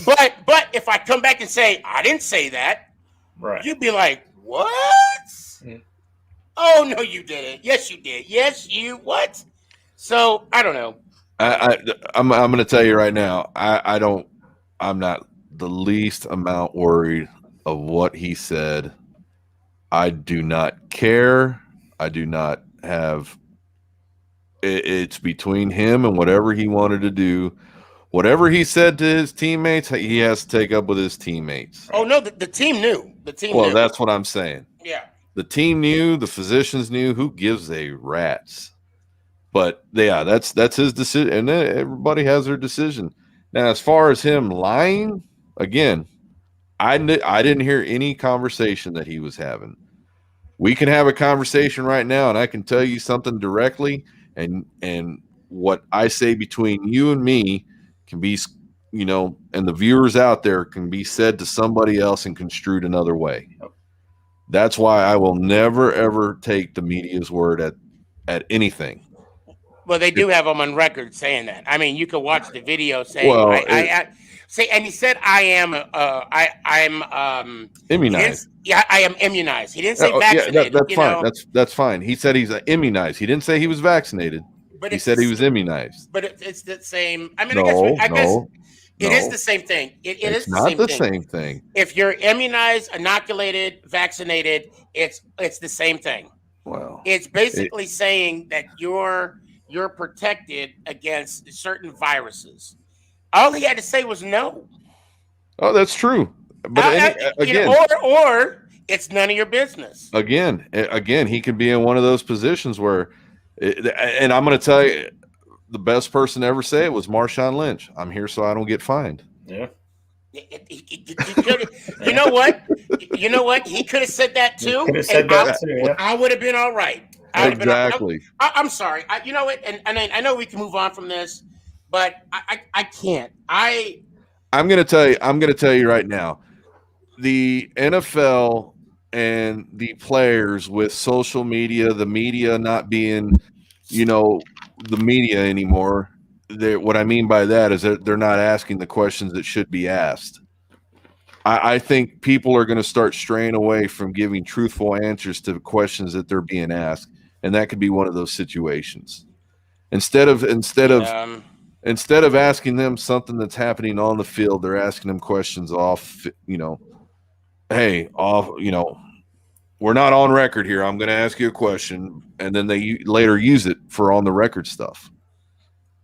But if I come back and say I didn't say that, right, you'd be like, "What? Yeah. Oh no, you didn't. Yes, you did. Yes, you what?" So I don't know. I'm going to tell you right now. I'm not the least amount worried of what he said. I do not care. I do not have. It's between him and whatever he wanted to do. Whatever he said to his teammates, he has to take up with his teammates. Oh no, the team knew. The team Well, knew. that's what I'm saying. Yeah. The team knew, the physicians knew. Who gives a rat's? But yeah, that's his decision, and everybody has their decision. Now, as far as him lying, again, I didn't hear any conversation that he was having. We can have a conversation right now, and I can tell you something directly, and what I say between you and me can be, and the viewers out there can be said to somebody else and construed another way. That's why I will never ever take the media's word at anything. Well, they do have him on record saying that. I mean, you could watch the video saying, Well, and he said, I'm immunized. I am immunized. He didn't say vaccinated. That's fine. That's fine. He said he's immunized. He didn't say he was vaccinated. But he said he was immunized. But it's the same. I mean, I guess it is the same thing. It's not the same thing. If you're immunized, inoculated, vaccinated, it's the same thing. Well, it's basically saying that you're protected against certain viruses. All he had to say was no. Oh, that's true. But again, or it's none of your business. Again, he could be in one of those positions where, and I'm going to tell you, the best person to ever say it was Marshawn Lynch. I'm here so I don't get fined. Yeah. You know what? He could have said that too. I would have been all right. Exactly. I'm sorry. You know what? And I know we can move on from this, but I can't. I'm going to tell you right now, the NFL and the players with social media, the media not being, the media anymore. What I mean by that is that they're not asking the questions that should be asked. I think people are going to start straying away from giving truthful answers to the questions that they're being asked, and that could be one of those situations. Instead of asking them something that's happening on the field, they're asking them questions off. We're not on record here. I'm going to ask you a question, and then they later use it for on the record stuff.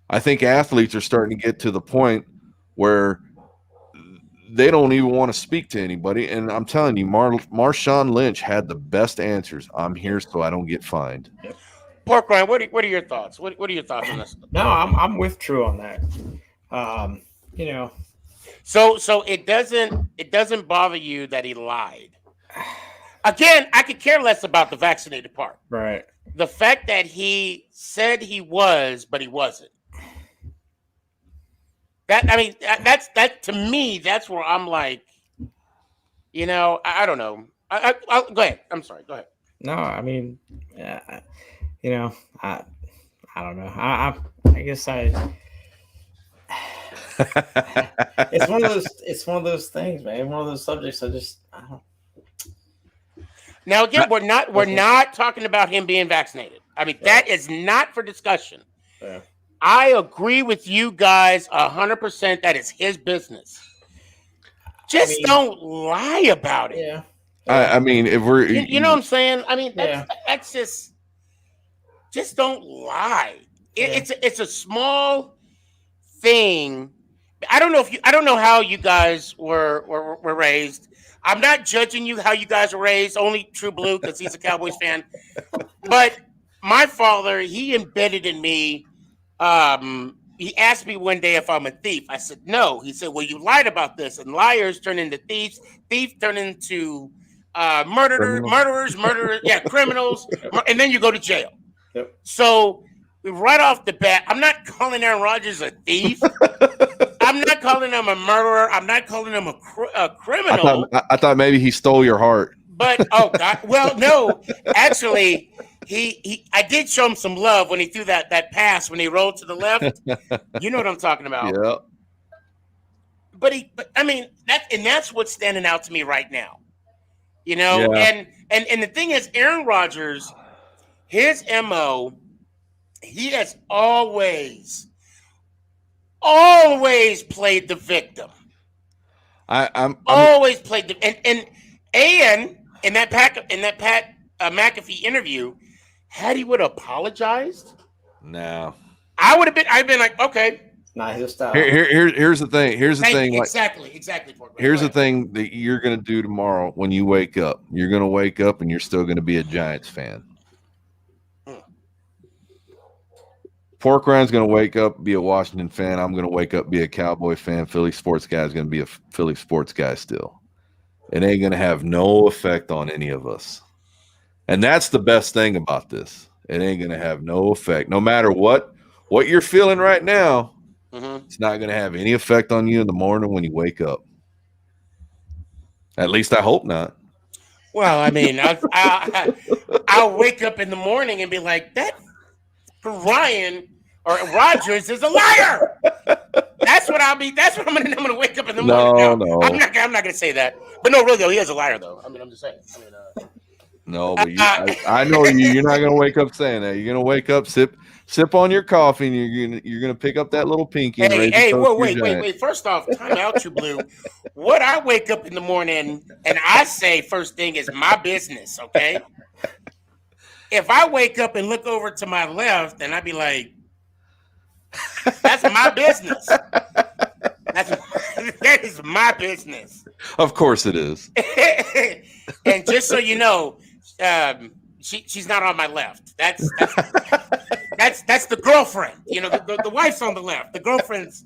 I think athletes are starting to get to the point where they don't even want to speak to anybody. And I'm telling you, Marshawn Lynch had the best answers. I'm here so I don't get fined. Pork Rind, what are your thoughts? What are your thoughts on this? No, I'm with True on that. So it doesn't bother you that he lied. Again, I could care less about the vaccinated part. Right. The fact that he said he was, but he wasn't. That to me. That's where I'm like, I don't know. I'll go ahead. I'm sorry. Go ahead. No, I mean, you know, I I don't know. I guess it's one of those things, man. One of those subjects. I don't. Now again, we're not talking about him being vaccinated. I mean, that is not for discussion. Yeah. I agree with you guys 100%. That is his business. Just don't lie about it. Yeah. I mean, if we're you know what I'm saying? I mean, that's just don't lie. It's a small thing. I don't know how you guys were raised. I'm not judging you how you guys were raised. Only True Blue because he's a Cowboys fan. But my father, he embedded in me. He asked me one day if I'm a thief. I said no. He said, "Well, you lied about this, and liars turn into thieves. Thieves turn into murderers, criminals, and then you go to jail." Yep. So right off the bat, I'm not calling Aaron Rodgers a thief. I'm not calling him a murderer. I'm not calling him a criminal. I thought maybe he stole your heart. But oh god, well no, actually, I did show him some love when he threw that pass when he rolled to the left. You know what I'm talking about. Yeah. But I mean that's what's standing out to me right now. Yeah. And the thing is, Aaron Rodgers, his MO, he has always played the victim. I'm always played the and in that Pat McAfee interview, had he would have apologized, no, I'd been like, okay. Nah, he's just here's the thing. Here's the thing. Exactly. Here's the thing that you're gonna do tomorrow when you wake up. You're gonna wake up and you're still gonna be a Giants fan. Pork Ryan's gonna wake up, be a Washington fan. I'm gonna wake up, be a Cowboy fan. Philly sports guy is gonna be a Philly sports guy still. It ain't gonna have no effect on any of us. And that's the best thing about this. It ain't gonna have no effect. No matter what you're feeling right now, it's not gonna have any effect on you in the morning when you wake up. At least I hope not. Well, I mean, I'll wake up in the morning and be like, that Ryan or Rodgers is a liar. That's what I'm gonna wake up in the morning. No. I'm not gonna say that. But no, really though, he is a liar though. I mean, I'm just saying. No, but I know you. You're not gonna wake up saying that. You're gonna wake up, sip on your coffee, and you're gonna pick up that little pinky. Hey, wait. First off, time out, True Blue. What I wake up in the morning and I say first thing is my business. Okay. If I wake up and look over to my left, and I'd be like, "That's my business. That is my business." Of course, it is. And just so you know, she's not on my left. That's the girlfriend. You know, the wife's on the left. The girlfriend's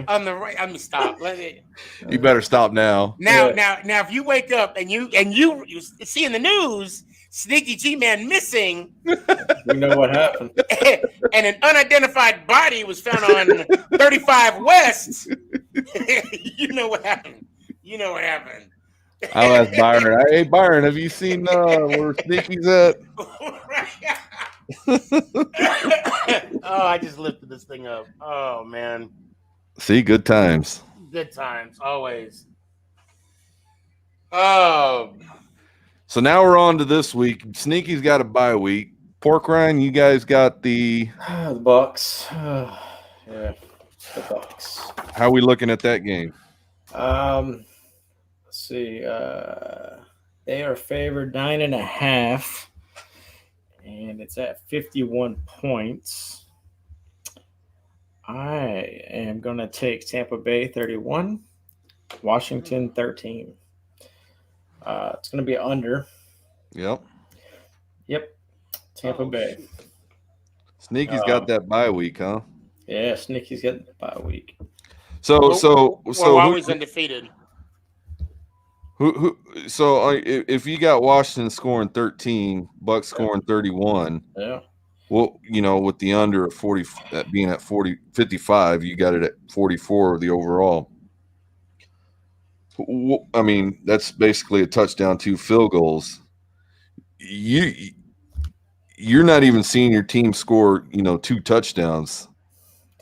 on the right. I mean, stop. You better stop now. Now, if you wake up and you see in the news, Sneaky G-Man missing. You know what happened. And an unidentified body was found on 35 West. You know what happened. I'll ask Byron. Hey, Byron, have you seen where Sneaky's at? Oh, I just lifted this thing up. Oh, man. See, good times. Good times, always. Oh. So now we're on to this week. Sneaky's got a bye week. Pork Ryan, you guys got the Bucks. Yeah, the Bucks. How are we looking at that game? Let's see. They are favored 9.5, and it's at 51 points. I am going to take Tampa Bay 31, Washington 13. It's going to be under. Yep. Tampa Bay. Sneaky's got that bye week, huh? Yeah, Sneaky's got the bye week. So always undefeated. So if you got Washington scoring 13, Bucks scoring 31, yeah, Well, with the under at 40, being at 55, you got it at 44, the overall. I mean, that's basically a touchdown, 2 field goals. You're not even seeing your team score, 2 touchdowns.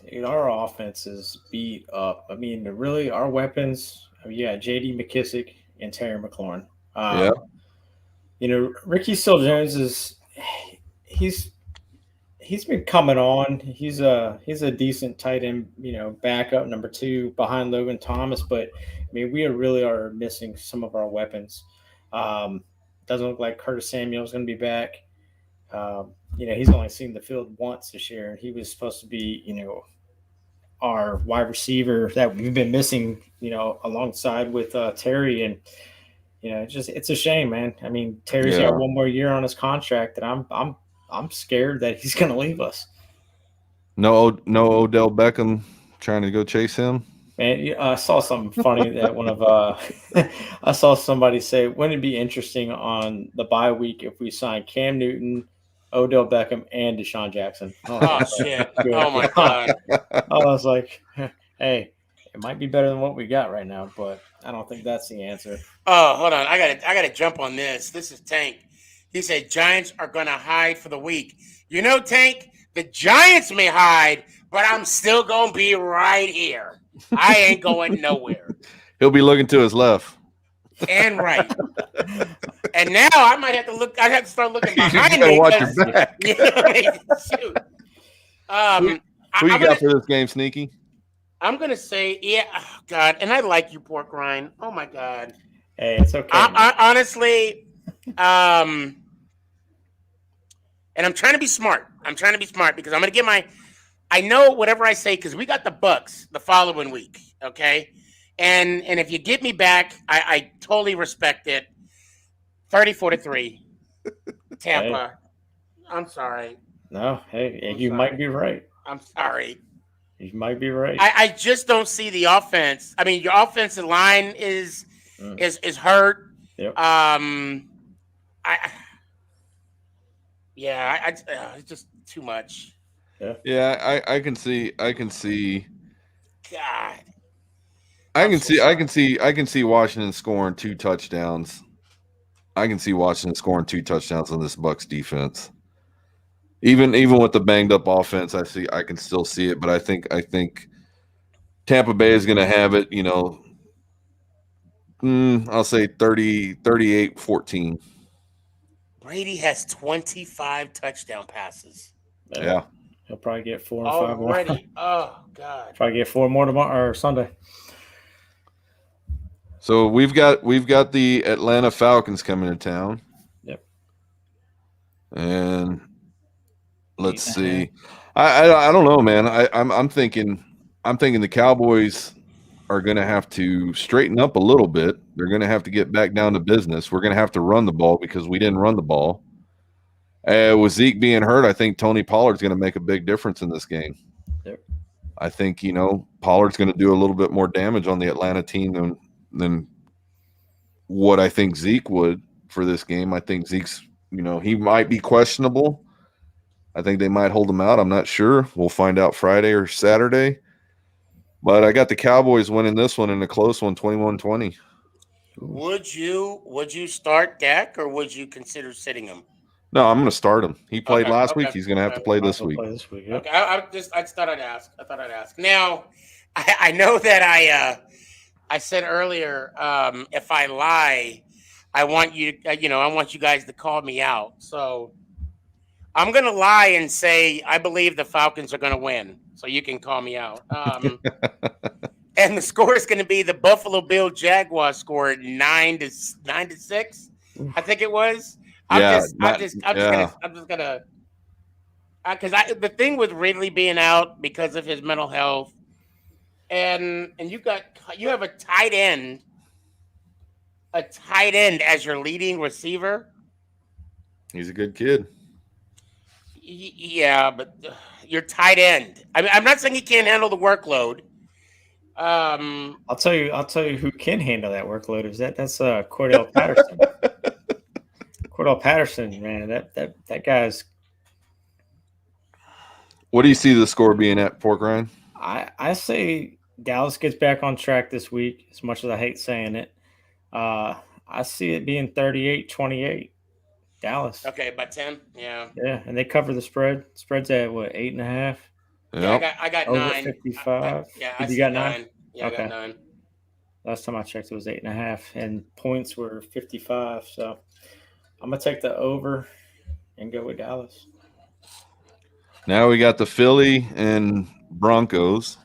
Dude, our offense is beat up. I mean, really, our weapons. Yeah, J.D. McKissick and Terry McLaurin. Yeah. Ricky Still Jones is he's been coming on. He's a decent tight end, backup number 2 behind Logan Thomas. But I mean, we really are missing some of our weapons. Doesn't look like Curtis Samuel is going to be back. He's only seen the field once this year, and he was supposed to be, our wide receiver that we've been missing, alongside with Terry. And it's a shame, man. I mean, Terry's got one more year on his contract, and I'm scared that he's going to leave us. No Odell Beckham trying to go chase him. Man, I saw something funny that I saw somebody say, wouldn't it be interesting on the bye week if we signed Cam Newton, Odell Beckham, and Deshaun Jackson? Oh shit! Oh my god! I was like, hey, it might be better than what we got right now, but I don't think that's the answer. Oh, hold on. I gotta jump on this. This is Tank. He said Giants are gonna hide for the week. Tank, the Giants may hide, but I'm still gonna be right here. I ain't going nowhere. He'll be looking to his left and right. And now I might have to look. I have to start looking behind me. Watch your back. Shoot. Who you got for this game, Sneaky? I'm gonna say, oh God, and I like you, Pork Rind. Oh my God. Hey, it's okay. Honestly, and I'm trying to be smart. Because I'm gonna get my. I know whatever I say because we got the Bucks the following week, okay? And if you get me back, I totally respect it. 34-3, Tampa. Hey. I'm sorry. No, hey, you might be right. I'm sorry. You might be right. I just don't see the offense. I mean, your offensive line is hurt. Yep. It's just too much. Yeah, I can see. God. I can see Washington scoring 2 touchdowns. I can see Washington scoring 2 touchdowns on this Bucs defense. Even with the banged up offense, I can still see it, but I think Tampa Bay is going to have it, I'll say 38-14. Brady has 25 touchdown passes. Yeah. He'll probably get 4 or 5 more. Oh God! Probably get 4 more tomorrow or Sunday. So we've got the Atlanta Falcons coming to town. Yep. And let's see. I don't know, man. I'm thinking the Cowboys are going to have to straighten up a little bit. They're going to have to get back down to business. We're going to have to run the ball because we didn't run the ball. With Zeke being hurt, I think Tony Pollard's going to make a big difference in this game. Yep. I think, Pollard's going to do a little bit more damage on the Atlanta team than what I think Zeke would for this game. I think Zeke's, he might be questionable. I think they might hold him out. I'm not sure. We'll find out Friday or Saturday. But I got the Cowboys winning this one in a close one, 21-20. Would you start Dak or would you consider sitting him? No, I'm going to start him. He played last week. He's going to have to play this week. Yeah. Okay, I thought I'd ask. Now, I know that I said earlier, if I lie, I want you guys to call me out. So I'm going to lie and say I believe the Falcons are going to win. So you can call me out. And the score is going to be the Buffalo Bill Jaguars scored 9-6. I think it was. I'm just gonna because the thing with Ridley being out because of his mental health, and you have a tight end as your leading receiver. He's a good kid. Yeah, but your tight end. I mean, I'm not saying he can't handle the workload. I'll tell you who can handle that workload is that's Cordell Patterson. Cordell Patterson, man, that guy's What do you see the score being at, Pork Ryan? I say Dallas gets back on track this week, as much as I hate saying it. I see it being 38-28. Dallas. Okay, by 10. Yeah. Yeah, and they cover the spread. Spread's at what, 8.5? Yeah, I got Over 9. 55. Yeah, I You see got 9. Yeah, Okay. I got 9. Last time I checked, it was 8.5, and points were 55. So I'm gonna take the over and go with Dallas. Now we got the Philly and Broncos.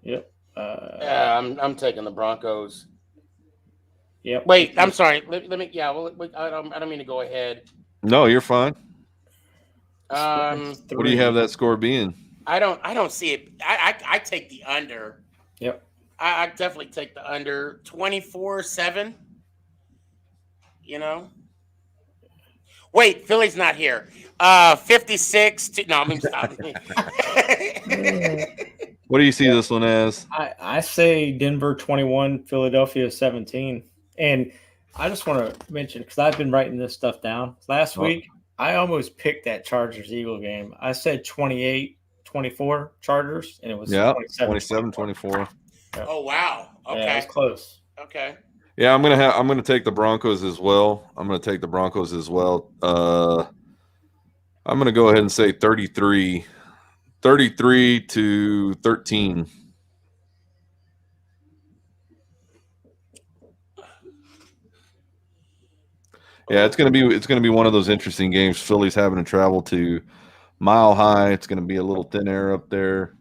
Yep. Yeah, I'm taking the Broncos. Yep. Wait, I'm sorry. Let me. Yeah, well, I don't mean to go ahead. No, you're fine. Um, What do you have that score being? I don't see it. I take the under. Yep. I definitely take the under 24-7. You know. Wait, Philly's not here. 56 to no, I mean stop. What do you see this one as? I say Denver 21, Philadelphia 17. And I just want to mention, because I've been writing this stuff down. Last week, I almost picked that Chargers-Eagle game. I said 28-24 Chargers, and it was 27-24. Oh, wow. Okay. Yeah, it was close. Okay. Yeah, I'm gonna take the Broncos as well. I'm gonna go ahead and say 33-13. Yeah, it's gonna be one of those interesting games. Philly's having to travel to Mile High. It's gonna be a little thin air up there.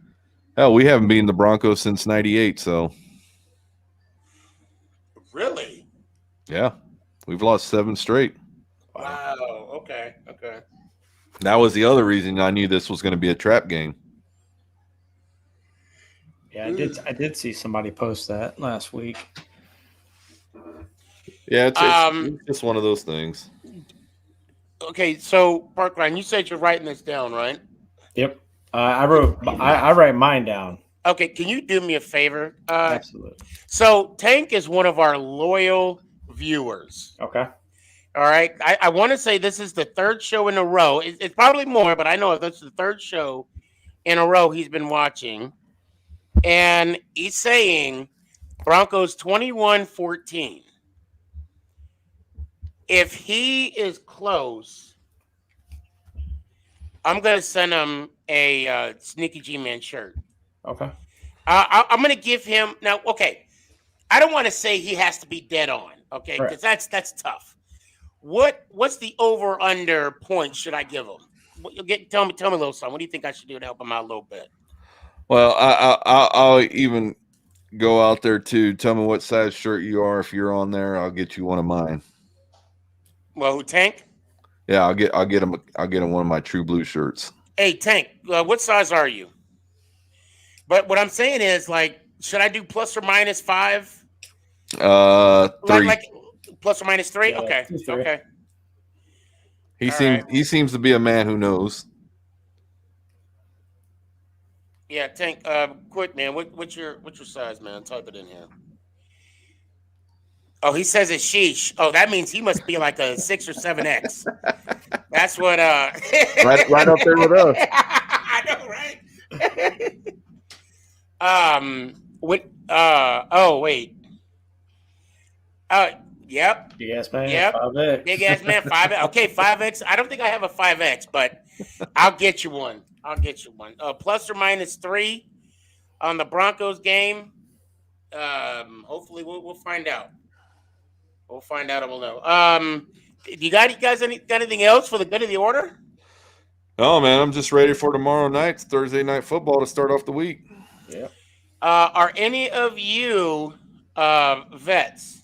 Hell, we haven't beaten the Broncos since '98, so Really? yeah, we've lost 7 straight. Wow. Okay. That was the other reason I knew this was going to be a trap game. Yeah, I did see somebody post that last week. Yeah, it's just one of those things. Okay, so Parkline, you said you're writing this down, right? Yep. I write mine down. Okay, can you do me a favor? Absolutely. So Tank is one of our loyal viewers. Okay. All right. I want to say this is the 3rd show in a row. It's probably more, but I know this is the 3rd show in a row he's been watching. And he's saying Broncos 21-14. If he is close, I'm going to send him a Sneaky G-Man shirt. Okay. I'm going to give him now. Okay, I don't want to say he has to be dead on. Okay, because that's tough. What's the over under point should I give him? Tell me a little something. What do you think I should do to help him out a little bit? Well, I'll even go out there too. Tell me what size shirt you are. If you're on there, I'll get you one of mine. Well, who, Tank? Yeah, I'll get him one of my True Blue shirts. Hey, Tank, what size are you? But what I'm saying is, like, should I do plus or minus 5? 3. Like plus or minus 3? Yeah, okay. 3. Okay. He seems to be a man who knows. Yeah, Tank. Quick, man. What's your size, man? Type it in here. Oh, he says it's sheesh. Oh, that means he must be like a 6 or 7X. That's what. Right up there with us. I know, right? What? Oh, wait. Yep. Big ass man. Yep. 5X. Big ass man. 5X. Okay, 5X. I don't think I have a 5X, but I'll get you one. Plus or minus 3 on the Broncos game. Hopefully we'll find out. We'll find out and we'll know. You guys got anything else for the good of the order? Oh man, I'm just ready for tomorrow night's Thursday night football to start off the week. Yeah. Are any of you vets?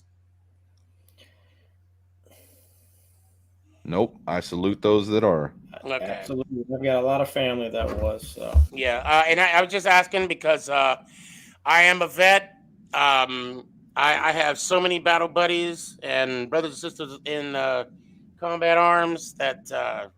Nope. I salute those that are. Okay. Absolutely. I've got a lot of family that was. So. Yeah. And I was just asking because I am a vet. I have so many battle buddies and brothers and sisters in combat arms that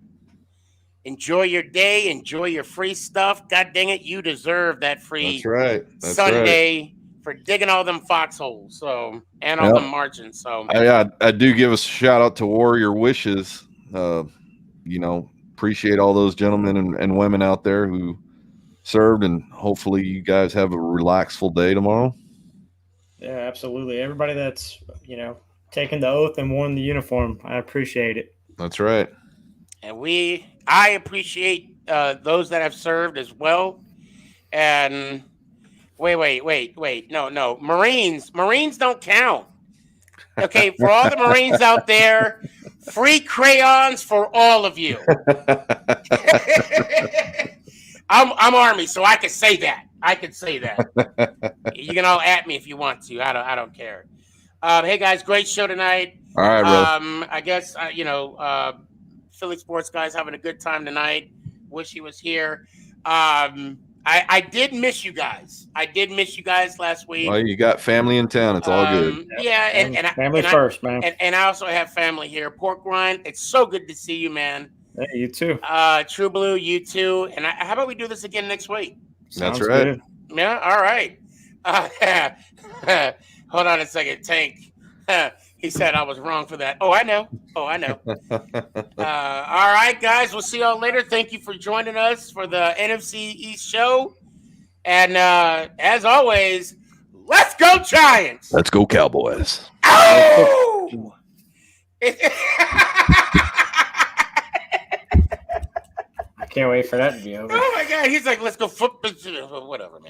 enjoy your day, enjoy your free stuff. God dang it, you deserve that free That's right. Sunday for digging all them foxholes. So and all them marching. So I do give a shout out to Warrior Wishes. Appreciate all those gentlemen and women out there who served, and hopefully you guys have a relaxful day tomorrow. Yeah, absolutely. Everybody that's, taken the oath and worn the uniform, I appreciate it. That's right. And I appreciate those that have served as well. And wait. No. Marines don't count. Okay, for all the Marines out there, free crayons for all of you. I'm Army, so I can say that. You can all at me if you want to. I don't care. Hey guys, great show tonight. All right, brother. I guess Philly sports guys having a good time tonight. Wish he was here. I did miss you guys. Last week. Well, you got family in town. It's all good. Yeah, and family first, man. And I also have family here. Pork Rind, it's so good to see you, man. Hey, you too. True Blue, you too. And how about we do this again next week? That's right. Good. Yeah, all right. Hold on a second, Tank. He said I was wrong for that. Oh, I know. All right, guys. We'll see y'all later. Thank you for joining us for the NFC East show. And as always, let's go Giants. Let's go Cowboys. Oh! I can't wait for that to be over. Oh my God. He's like, let's go football. Whatever, man.